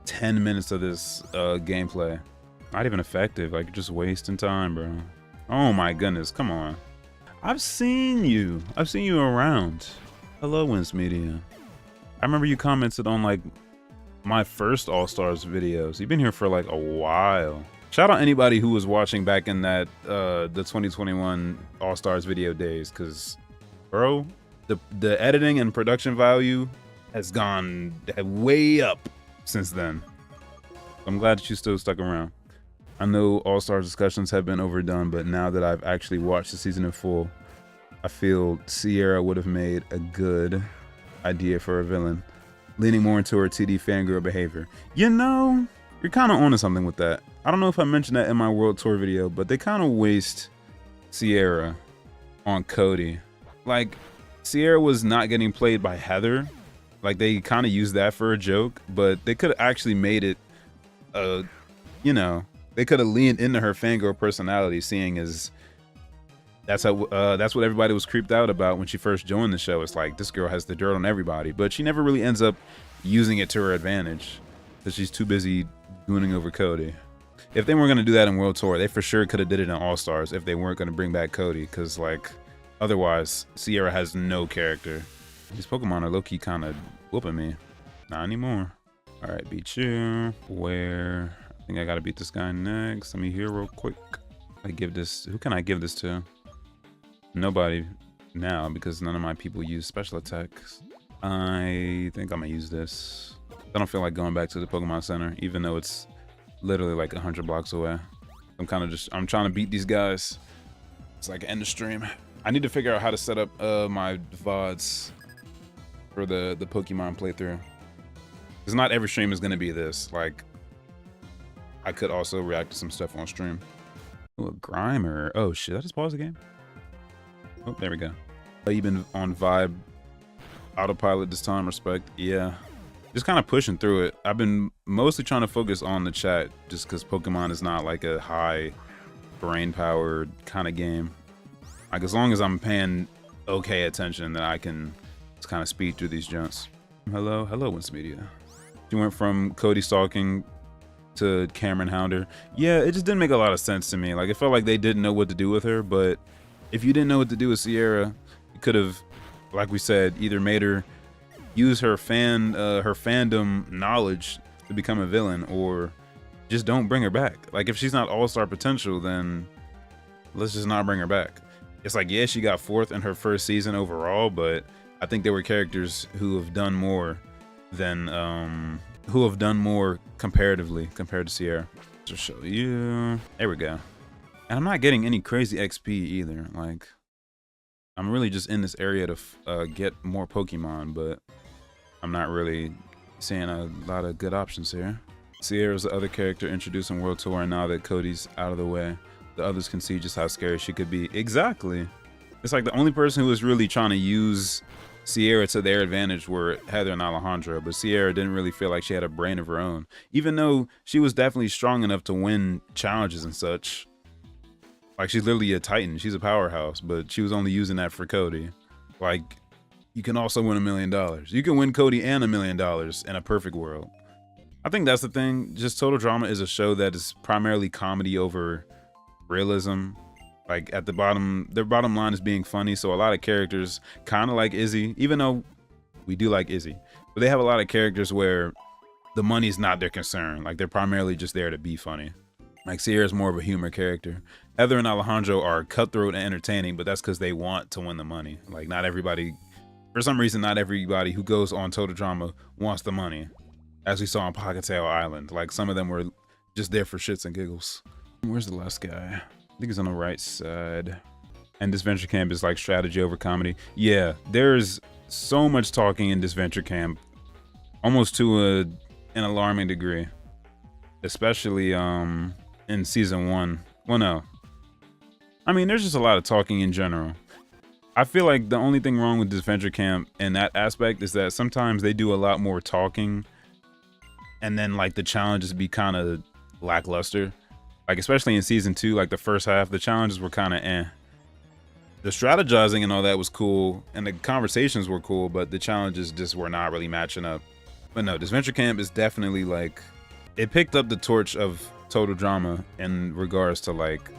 Speaker 1: 10 minutes of this gameplay. Not even effective, like just wasting time, bro. Oh my goodness, come on. I've seen you around. Hello, Wince Media. I remember you commented on like my first All-Stars videos. You've been here for like a while. Shout out anybody who was watching back in that the 2021 All-Stars video days, because bro, the editing and production value has gone way up since then. I'm glad that you still stuck around. I know All-Stars discussions have been overdone, but now that I've actually watched the season in full, I feel Sierra would have made a good idea for a villain, leaning more into her TD fangirl behavior. You know, you're kind of onto something with that. I don't know if I mentioned that in my World Tour video, but they kind of waste Sierra on Cody. Like, Sierra was not getting played by Heather. Like, they kind of used that for a joke, but they could have actually made it, you know, they could have leaned into her fangirl personality, seeing as that's what everybody was creeped out about when she first joined the show. It's like, this girl has the dirt on everybody, but she never really ends up using it to her advantage because she's too busy gooning over Cody. If they weren't going to do that in World Tour, they for sure could have did it in All-Stars if they weren't going to bring back Cody, because like otherwise Sierra has no character. These Pokemon are low-key kind of whooping me. Not anymore. All right, beat you. Where? I think I got to beat this guy next. Let me hear real quick. Who can I give this to? Nobody now, because none of my people use special attacks. I think I'm gonna use this. I don't feel like going back to the Pokemon Center, even though it's literally like 100 blocks away. I'm trying to beat these guys. It's like end the stream. I need to figure out how to set up my VODs for the Pokemon playthrough. Because not every stream is gonna be this. Like, I could also react to some stuff on stream. Oh, a Grimer. Oh shit, I just paused the game. Oh, there we go. You've been on vibe autopilot this time, respect. Yeah, just kind of pushing through it. I've been mostly trying to focus on the chat, just because Pokemon is not like a high brain power kind of game. Like, as long as I'm paying okay attention, then I can just kind of speed through these jumps. Hello, Wince Media. You went from Cody stalking to Cameron Hounder. Yeah, it just didn't make a lot of sense to me. Like, it felt like they didn't know what to do with her, but if you didn't know what to do with Sierra, you could have, like we said, either made her use her fandom knowledge to become a villain, or just don't bring her back. Like, if she's not all-star potential, then let's just not bring her back. It's like, yeah, she got 4th in her first season overall, but I think there were characters who have done more than comparatively compared to Sierra. Just show you. There we go. And I'm not getting any crazy XP either. Like, I'm really just in this area to get more Pokemon, but I'm not really seeing a lot of good options here. Sierra's the other character introduced in World Tour, and now that Cody's out of the way, the others can see just how scary she could be. Exactly. It's like the only person who was really trying to use Sierra to their advantage were Heather and Alejandra, but Sierra didn't really feel like she had a brain of her own, even though she was definitely strong enough to win challenges and such. Like, she's literally a Titan. She's a powerhouse, but she was only using that for Cody. Like, you can also win $1 million. You can win Cody and $1 million in a perfect world. I think that's the thing. Just Total Drama is a show that is primarily comedy over realism. Like at the bottom, their bottom line is being funny. So a lot of characters kind of like Izzy, even though we do like Izzy, but they have a lot of characters where the money's not their concern. Like they're primarily just there to be funny. Like Sierra's more of a humor character. Heather and Alejandro are cutthroat and entertaining, but that's because they want to win the money. Like not everybody, for some reason, not everybody who goes on Total Drama wants the money. As we saw on Pockettail Island, like some of them were just there for shits and giggles. Where's the last guy? I think he's on the right side. And this venture camp is like strategy over comedy. Yeah, there's so much talking in this venture camp, almost to an alarming degree, especially in season 1. Well, no, I mean there's just a lot of talking in general. I feel like the only thing wrong with this venture camp in that aspect is that sometimes they do a lot more talking, and then like the challenges be kind of lackluster. Like especially in season 2, like the first half, the challenges were kind of eh. The strategizing and all that was cool, and the conversations were cool, but the challenges just were not really matching up. But no, this venture camp is definitely like, it picked up the torch of Total Drama in regards to like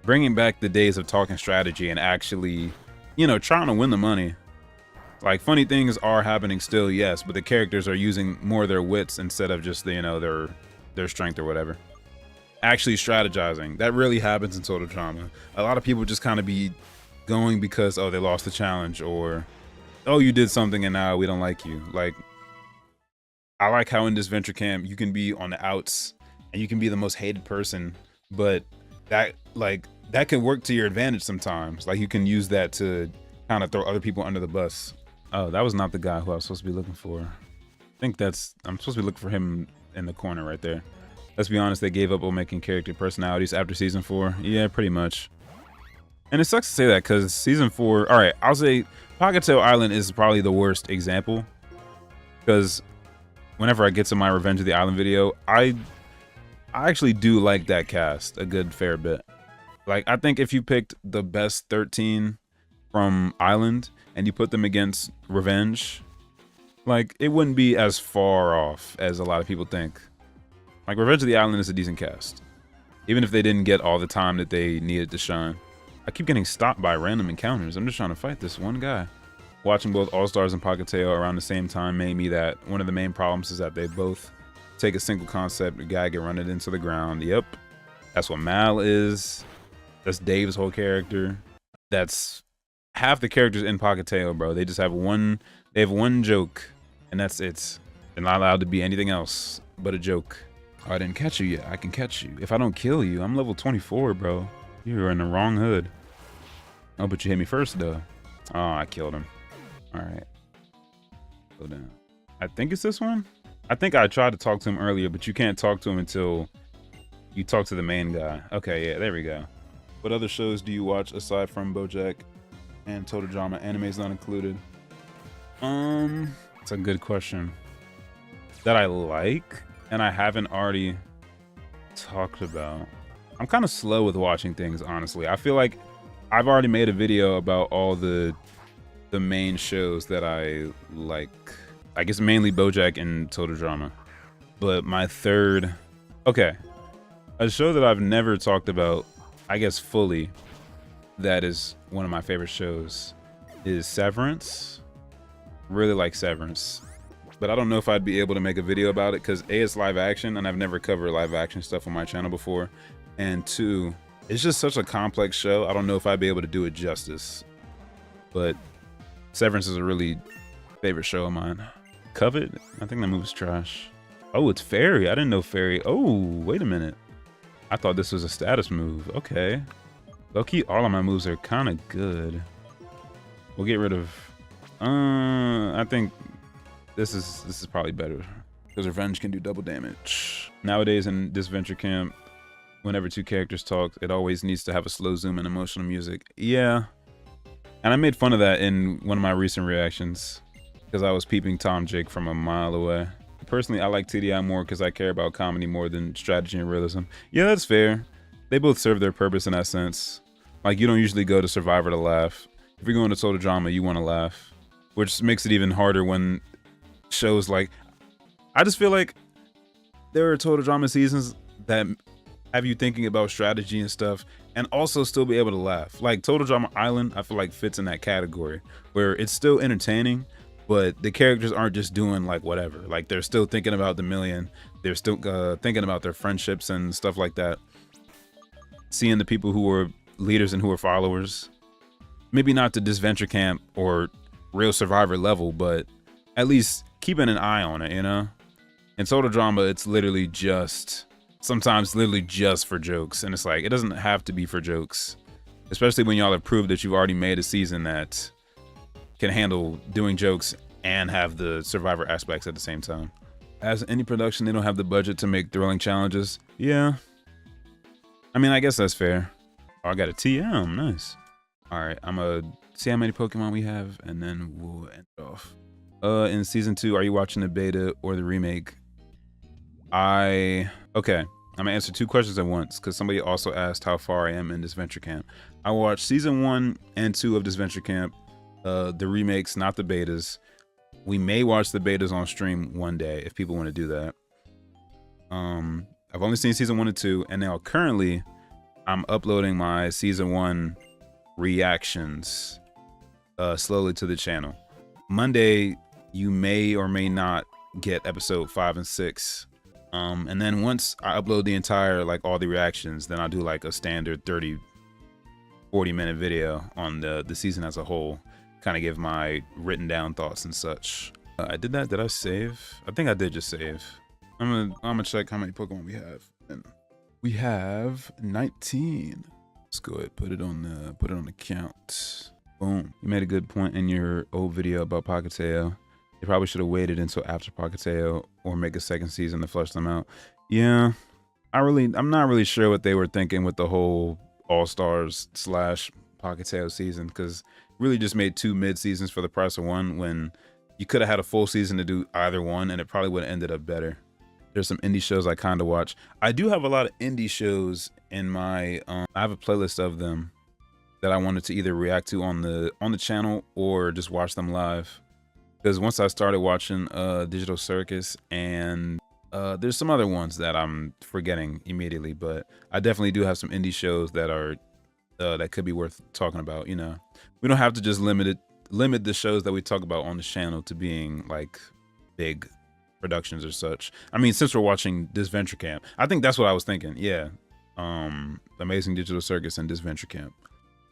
Speaker 1: bringing back the days of talking strategy and actually, you know, trying to win the money. Like funny things are happening still, yes, but the characters are using more of their wits instead of just, you know, their strength or whatever. Actually strategizing, that really happens in Total Drama. A lot of people just kind of be going because, oh, they lost the challenge, or oh, you did something and now we don't like you. Like, I like how in this venture camp you can be on the outs and you can be the most hated person, but that can work to your advantage sometimes. Like you can use that to kind of throw other people under the bus. Oh, that was not the guy who I was supposed to be looking for. I think I'm supposed to be looking for him in the corner right there. Let's be honest, they gave up on making character personalities after season 4. Yeah, pretty much. And it sucks to say that because season 4, all right, I'll say Pockettail Island is probably the worst example, because whenever I get to my Revenge of the Island video, I actually do like that cast a good fair bit. Like, I think if you picked the best 13 from Island and you put them against Revenge, like, it wouldn't be as far off as a lot of people think. Like, Revenge of the Island is a decent cast, even if they didn't get all the time that they needed to shine. I keep getting stopped by random encounters. I'm just trying to fight this one guy. Watching both All-Stars and Pockettail around the same time made me that one of the main problems is that they both take a single concept, a guy get running into the ground. Yep, that's what Mal is. That's Dave's whole character. That's half the characters in Pockettail, bro. They just have one joke, and that's it. They're not allowed to be anything else but a joke. Oh, I didn't catch you yet. I can catch you. If I don't kill you, I'm level 24, bro. You're in the wrong hood. Oh, but you hit me first, though. Oh, I killed him. All right. Go down. I think it's this one. I think I tried to talk to him earlier, but you can't talk to him until you talk to the main guy. Okay, yeah, there we go. What other shows do you watch aside from BoJack and Total Drama? Anime's not included. It's a good question. That I like and I haven't already talked about. I'm kind of slow with watching things, honestly. I feel like I've already made a video about all the main shows that I like. I guess mainly BoJack and Total Drama. But my third, okay, a show that I've never talked about, I guess fully, that is one of my favorite shows, is Severance. Really like Severance. But I don't know if I'd be able to make a video about it because A, it's live action and I've never covered live action stuff on my channel before. And 2, it's just such a complex show. I don't know if I'd be able to do it justice. But Severance is a really favorite show of mine. Covet? I think that move's trash. Oh, it's Fairy. I didn't know Fairy. Oh, wait a minute. I thought this was a status move. Okay. Low-key, all of my moves are kind of good. We'll get rid of... I think this is probably better because Revenge can do double damage. Nowadays in this venture camp, whenever 2 characters talk, it always needs to have a slow zoom and emotional music. Yeah. And I made fun of that in one of my recent reactions because I was peeping Tom Jake from a mile away. Personally, I like TDI more because I care about comedy more than strategy and realism. Yeah, that's fair. They both serve their purpose in that sense. Like, you don't usually go to Survivor to laugh. If you're going to Total Drama, you want to laugh. Which makes it even harder when shows like... I just feel like there are total drama seasons that have you thinking about strategy and stuff and also still be able to laugh. Like Total Drama Island, I feel like fits in that category where it's still entertaining, but the characters aren't just doing like whatever. Like they're still thinking about the million. They're still thinking about their friendships and stuff like that. Seeing the people who were leaders and who were followers. Maybe not to Disventure Camp or Real Survivor level, but at least keeping an eye on it, you know? In Total Drama, it's literally just, sometimes literally just for jokes. And it's like, it doesn't have to be for jokes. Especially when y'all have proved that you've already made a season that can handle doing jokes and have the Survivor aspects at the same time. As any production, they don't have the budget to make thrilling challenges. Yeah. I mean, I guess that's fair. Oh, I got a TM, nice. All right, I'm gonna see how many Pokemon we have and then we'll end it off. In season 2, are you watching the beta or the remake? Okay, I'm gonna answer 2 questions at once because somebody also asked how far I am in Disventure Camp. I watched season 1 and 2 of Disventure Camp, the remakes, not the betas. We may watch the betas on stream one day if people want to do that. I've only seen season 1 and 2, and now currently I'm uploading my season 1 reactions slowly to the channel. Monday, you may or may not get episode 5 and 6. And then once I upload the entire, like all the reactions, then I'll do like a standard 30-40 minute video on the season as a whole, kind of give my written down thoughts and such. I did that. Did I save? I think I did just save. I'm gonna check how many Pokemon we have. And we have 19. Let's go ahead, put it on the count. Boom. You made a good point in your old video about Poketeo. They probably should have waited until after Poketeo or make a second season to flush them out. Yeah, I'm not really sure what they were thinking with the whole All-Stars / Poketeo season, because really just made 2 mid seasons for the price of 1 when you could have had a full season to do either one and it probably would have ended up better. There's some indie shows I kind of watch. I do have a lot of indie shows in my I have a playlist of them that I wanted to either react to on the channel or just watch them live. Because once I started watching Digital Circus and there's some other ones that I'm forgetting immediately, but I definitely do have some indie shows that are that could be worth talking about. You know, we don't have to just limit the shows that we talk about on the channel to being like big productions or such. I mean, since we're watching Disventure Camp, I think that's what I was thinking. Yeah, Amazing Digital Circus and Disventure Camp,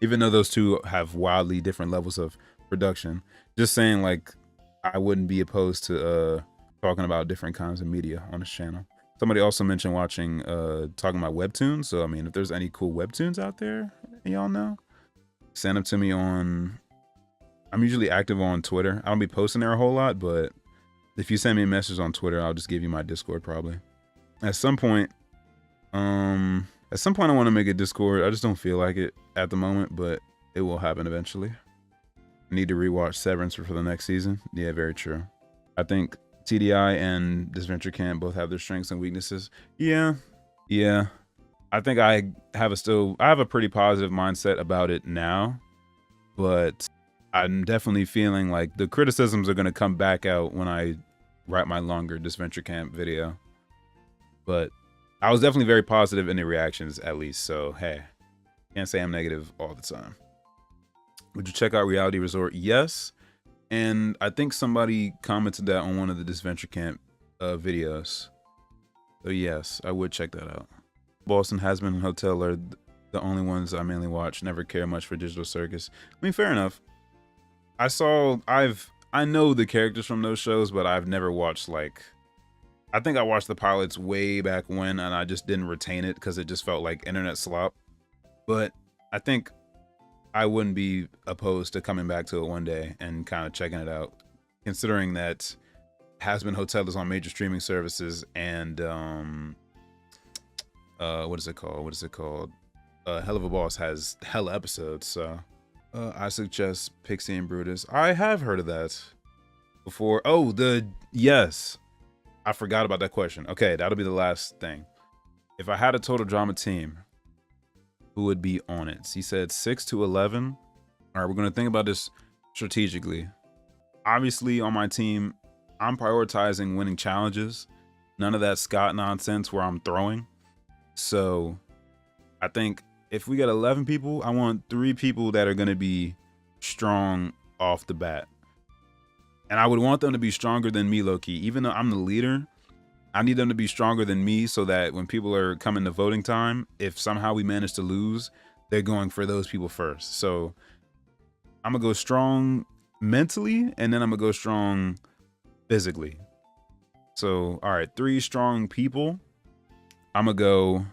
Speaker 1: even though those 2 have wildly different levels of production. Just saying, like, I wouldn't be opposed to talking about different kinds of media on this channel. Somebody also mentioned watching talking about webtoons. So I mean, if there's any cool webtoons out there, y'all know, send them to me on. I'm usually active on Twitter. I don't be posting there a whole lot, but if you send me a message on Twitter, I'll just give you my Discord probably. At some point I want to make a Discord. I just don't feel like it at the moment, but it will happen eventually. I need to rewatch Severance for the next season. Yeah, very true. I think TDI and Disventure Camp both have their strengths and weaknesses. Yeah. I think I have a pretty positive mindset about it now, but I'm definitely feeling like the criticisms are going to come back out when I write my longer Disventure Camp video. But I was definitely very positive in the reactions, at least. So, hey, can't say I'm negative all the time. Would you check out Reality Resort? Yes. And I think somebody commented that on one of the Disventure Camp videos. So, yes, I would check that out. Boston Has-Been and Hotel are the only ones I mainly watch. Never care much for Digital Circus. I mean, fair enough. I know the characters from those shows, but I've never watched, like, I think I watched the pilots way back when and I just didn't retain it because it just felt like internet slop. But I think I wouldn't be opposed to coming back to it one day and kind of checking it out, considering that Has-Been Hotel is on major streaming services and what is it called? Hell of a Boss has hella episodes, so I suggest Pixie and Brutus. I have heard of that before. Oh, yes. I forgot about that question. Okay, that'll be the last thing. If I had a total drama team, who would be on it? He said 6 to 11. All right, we're going to think about this strategically. Obviously, on my team, I'm prioritizing winning challenges. None of that Scott nonsense where I'm throwing. So I think if we get 11 people, I want 3 people that are going to be strong off the bat. And I would want them to be stronger than me, low-key. Even though I'm the leader, I need them to be stronger than me so that when people are coming to voting time, if somehow we manage to lose, they're going for those people first. So I'm going to go strong mentally, and then I'm going to go strong physically. So, all right, 3 strong people. I'm going to go,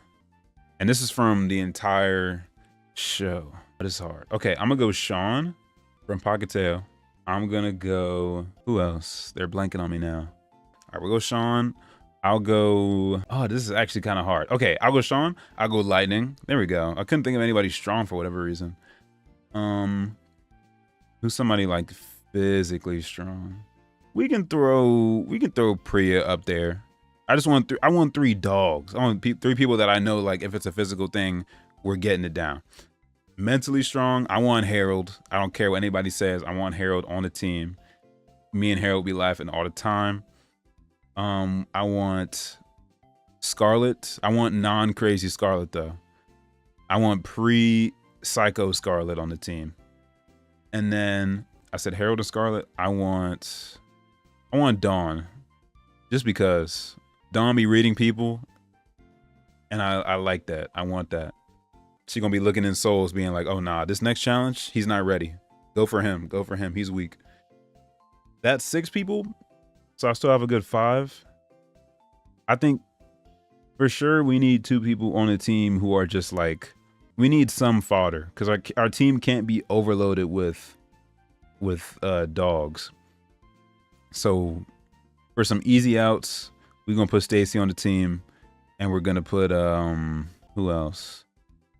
Speaker 1: and this is from the entire show. But it's hard. Okay, I'm going to go Sean from Pocketail. I'm going to go, who else? They're blanking on me now. All right, we'll go Sean. I'll go, oh, this is actually kind of hard. Okay, I'll go Sean. I'll go Lightning. There we go. I couldn't think of anybody strong for whatever reason. Who's somebody like physically strong? We can throw Priya up there. I want 3 dogs. I want 3 people that I know, like, if it's a physical thing, we're getting it down. Mentally strong, I want Harold. I don't care what anybody says. I want Harold on the team. Me and Harold be laughing all the time. I want Scarlet. I want non-crazy Scarlet though. I want pre-psycho Scarlet on the team. And then I said Harold and Scarlet. I want Dawn. Just because Dawn be reading people. And I like that. I want that. She gonna be looking in souls being like, oh nah, this next challenge, he's not ready. Go for him. Go for him. He's weak. That's 6 people. So I still have a good 5. I think for sure we need 2 people on the team who are just like, we need some fodder because our team can't be overloaded with dogs. So for some easy outs, we're gonna put Stacy on the team, and we're gonna put who else?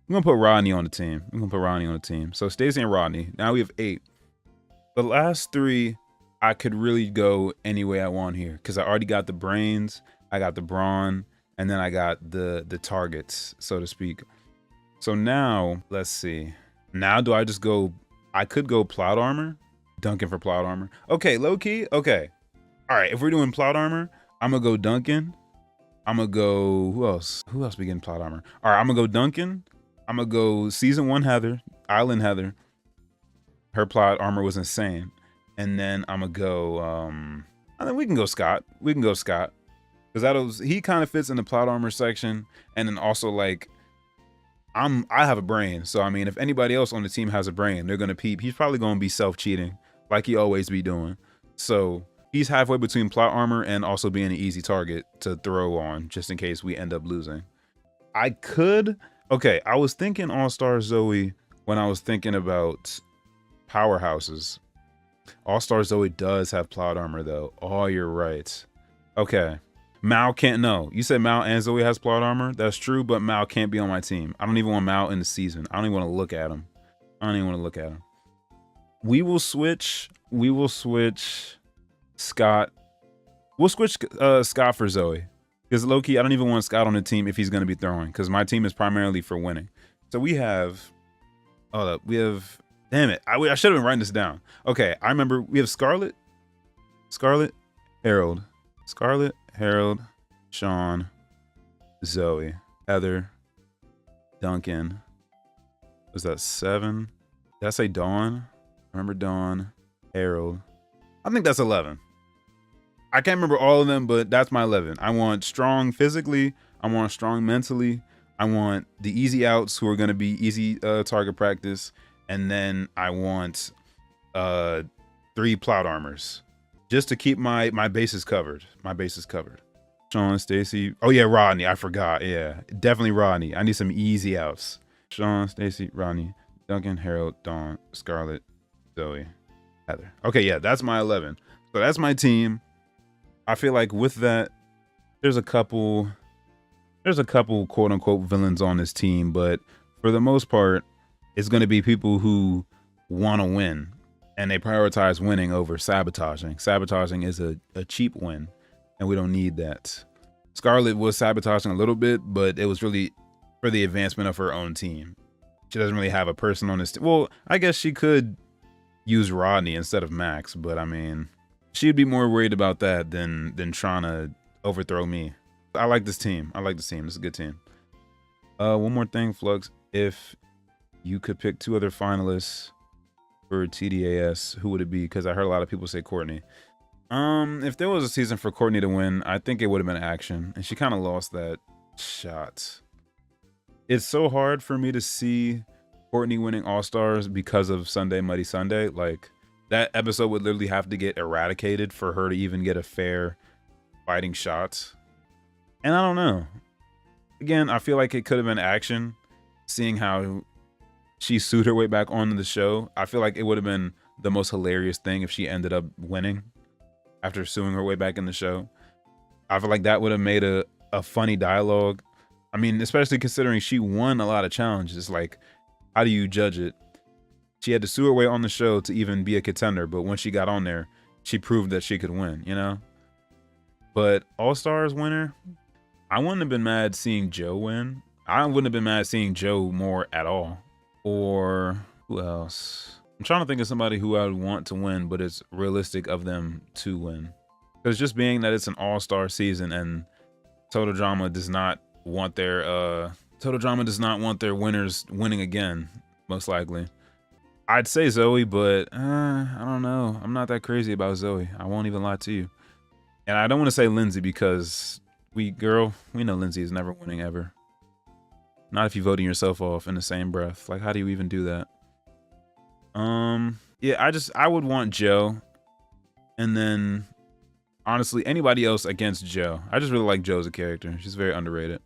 Speaker 1: We're gonna put Rodney on the team. So Stacy and Rodney. Now we have 8. The last 3, I could really go any way I want here because I already got the brains, I got the brawn, and then I got the targets, so to speak. So now, let's see. Now do I just go, I could go plot armor, Duncan for plot armor. Okay, low key, okay. All right, if we're doing plot armor, I'm gonna go Duncan. I'm gonna go, who else? Who else be getting plot armor? All right, I'm gonna go Duncan. I'm gonna go season 1 Heather, Island Heather. Her plot armor was insane. And then I'm gonna go, I think we can go Scott. Because he kind of fits in the plot armor section. And then also like, I have a brain. So I mean, if anybody else on the team has a brain, they're gonna peep. He's probably gonna be self-cheating like he always be doing. So he's halfway between plot armor and also being an easy target to throw on just in case we end up losing. Okay, I was thinking All-Star Zoe when I was thinking about powerhouses. All-Star Zoe does have plot armor though. Oh, you're right. Okay. Mal can't know. You said Mal and Zoe has plot armor. That's true, but Mal can't be on my team. I don't even want Mal in the season. I don't even want to look at him. We will switch Scott. We'll switch Scott for Zoe. Because low-key, I don't even want Scott on the team if he's going to be throwing. Because my team is primarily for winning. So we have... Hold up. We have... Damn it. I should have been writing this down. Okay, I remember we have Scarlet, Harold. Scarlet, Harold, Sean, Zoe, Heather, Duncan. Was that 7? Did I say Dawn? Remember Dawn, Harold. I think that's 11. I can't remember all of them, but that's my 11. I want strong physically. I want strong mentally. I want the easy outs who are going to be easy target practice. And then I want 3 plot armors just to keep my bases covered. Sean, Stacy. Oh yeah, Rodney. I forgot. Yeah, definitely Rodney. I need some easy outs. Sean, Stacy, Rodney, Duncan, Harold, Dawn, Scarlet, Zoe, Heather. Okay, yeah, that's my 11. So that's my team. I feel like with that, there's a couple quote unquote villains on this team, but for the most part, it's going to be people who want to win and they prioritize winning over sabotaging. Sabotaging is a cheap win and we don't need that. Scarlet was sabotaging a little bit, but it was really for the advancement of her own team. She doesn't really have a person on this team. Well, I guess she could use Rodney instead of Max, but I mean, she'd be more worried about that than trying to overthrow me. I like this team. I like this team. This is a good team. One more thing, Flux. If you could pick 2 other finalists for TDAS, who would it be? Because I heard a lot of people say Courtney. If there was a season for Courtney to win, I think it would have been Action, and she kind of lost that shot. It's so hard for me to see Courtney winning All-Stars because of Sunday Muddy Sunday. Like, that episode would literally have to get eradicated for her to even get a fair fighting shot. And I don't know. Again, I feel like it could have been Action, seeing how she sued her way back onto the show. I feel like it would have been the most hilarious thing if she ended up winning after suing her way back in the show. I feel like that would have made a funny dialogue. I mean, especially considering she won a lot of challenges. Like, how do you judge it? She had to sue her way on the show to even be a contender, but when she got on there, she proved that she could win, you know? But All-Stars winner, I wouldn't have been mad seeing Joe win. I wouldn't have been mad seeing Joe more at all. Or who else? I'm trying to think of somebody who I would want to win, but it's realistic of them to win. Because just being that it's an all-star season and Total Drama does not want their winners winning again, most likely. I'd say Zoe, but I don't know. I'm not that crazy about Zoe. I won't even lie to you. And I don't want to say Lindsay because we know Lindsay is never winning ever. Not if you're voting yourself off in the same breath. Like, how do you even do that? Yeah, I would want Joe. And then, honestly, anybody else against Joe. I just really like Joe as a character. She's very underrated.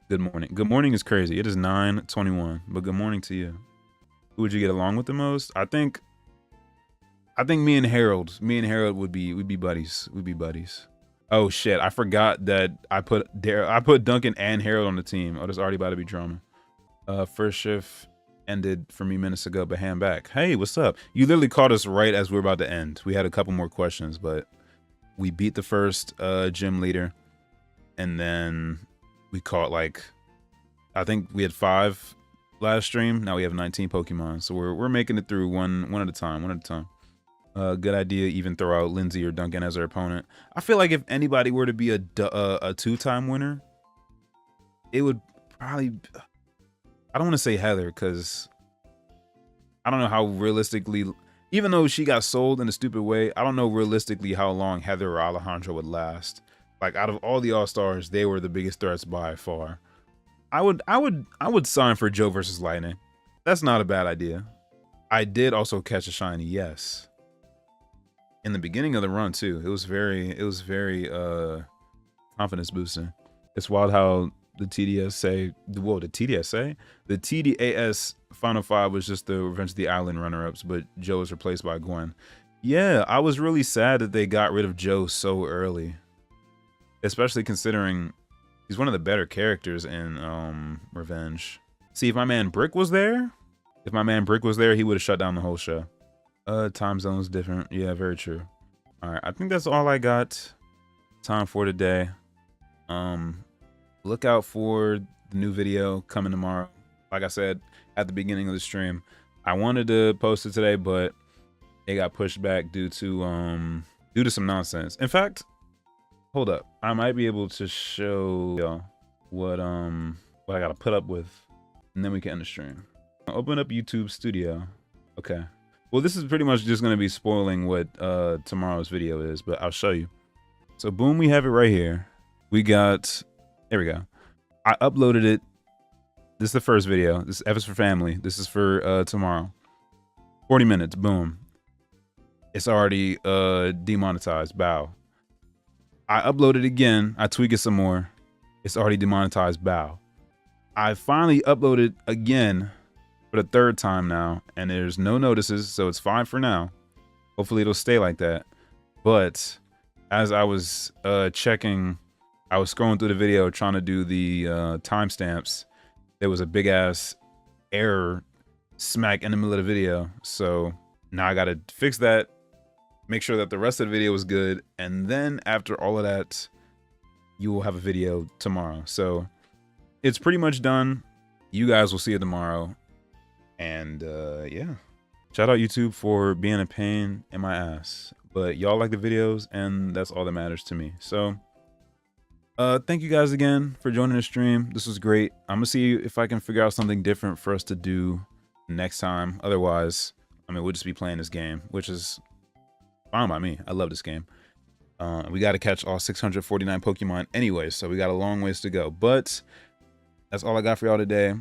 Speaker 1: Good morning. Good morning is crazy. It is 9:21, but good morning to you. Who would you get along with the most? I think me and Harold would be buddies. We'd be buddies. Oh shit, I forgot that I put Duncan and Harold on the team. Oh, there's already about to be drama. First shift ended for me minutes ago, but hand back. Hey, what's up? You literally caught us right as we were about to end. We had a couple more questions, but we beat the first gym leader, and then we caught, like, I think we had 5 last stream. Now we have 19 Pokemon, so we're making it through one at a time. Good idea. Even throw out Lindsay or Duncan as our opponent. I feel like if anybody were to be a 2-time winner, it would probably. I don't want to say Heather because I don't know how realistically. Even though she got sold in a stupid way, I don't know realistically how long Heather or Alejandro would last. Like, out of all the All-Stars, they were the biggest threats by far. I would sign for Joe versus Lightning. That's not a bad idea. I did also catch a shiny, yes. In the beginning of the run too. It was very confidence boosting. It's wild how the TDAS Final 5 was just the Revenge of the Island runner-ups, but Joe was replaced by Gwen. Yeah, I was really sad that they got rid of Joe so early. Especially considering he's one of the better characters in Revenge. See, if my man Brick was there, he would have shut down the whole show. Time zone's different. Yeah, very true. All right, I think that's all I got time for today. Look out for the new video coming tomorrow. Like I said at the beginning of the stream, I wanted to post it today, but it got pushed back due to some nonsense. In fact, hold up, I might be able to show y'all what I gotta put up with, and then we can end the stream. I'll open up YouTube Studio. Okay. Well, this is pretty much just going to be spoiling what tomorrow's video is, but I'll show you. So boom, we have it right here. There we go. I uploaded it. This is the first video. This F is for family. This is for tomorrow. 40 minutes, boom. It's already demonetized, bow. I uploaded it again. I tweak it some more. It's already demonetized, bow. I finally uploaded again for the 3rd time now, and there's no notices, so it's fine for now. Hopefully it'll stay like that. But as I was checking, I was scrolling through the video trying to do the timestamps. There was a big ass error smack in the middle of the video. So now I gotta fix that, make sure that the rest of the video was good, and then after all of that, you will have a video tomorrow. So it's pretty much done. You guys will see it tomorrow. And yeah, shout out YouTube for being a pain in my ass. But y'all like the videos, and that's all that matters to me. So thank you guys again for joining the stream. This was great. I'm gonna see if I can figure out something different for us to do next time. Otherwise, I mean, we'll just be playing this game, which is fine by me. I love this game. We got to catch all 649 Pokemon anyway, so we got a long ways to go. But that's all I got for y'all today.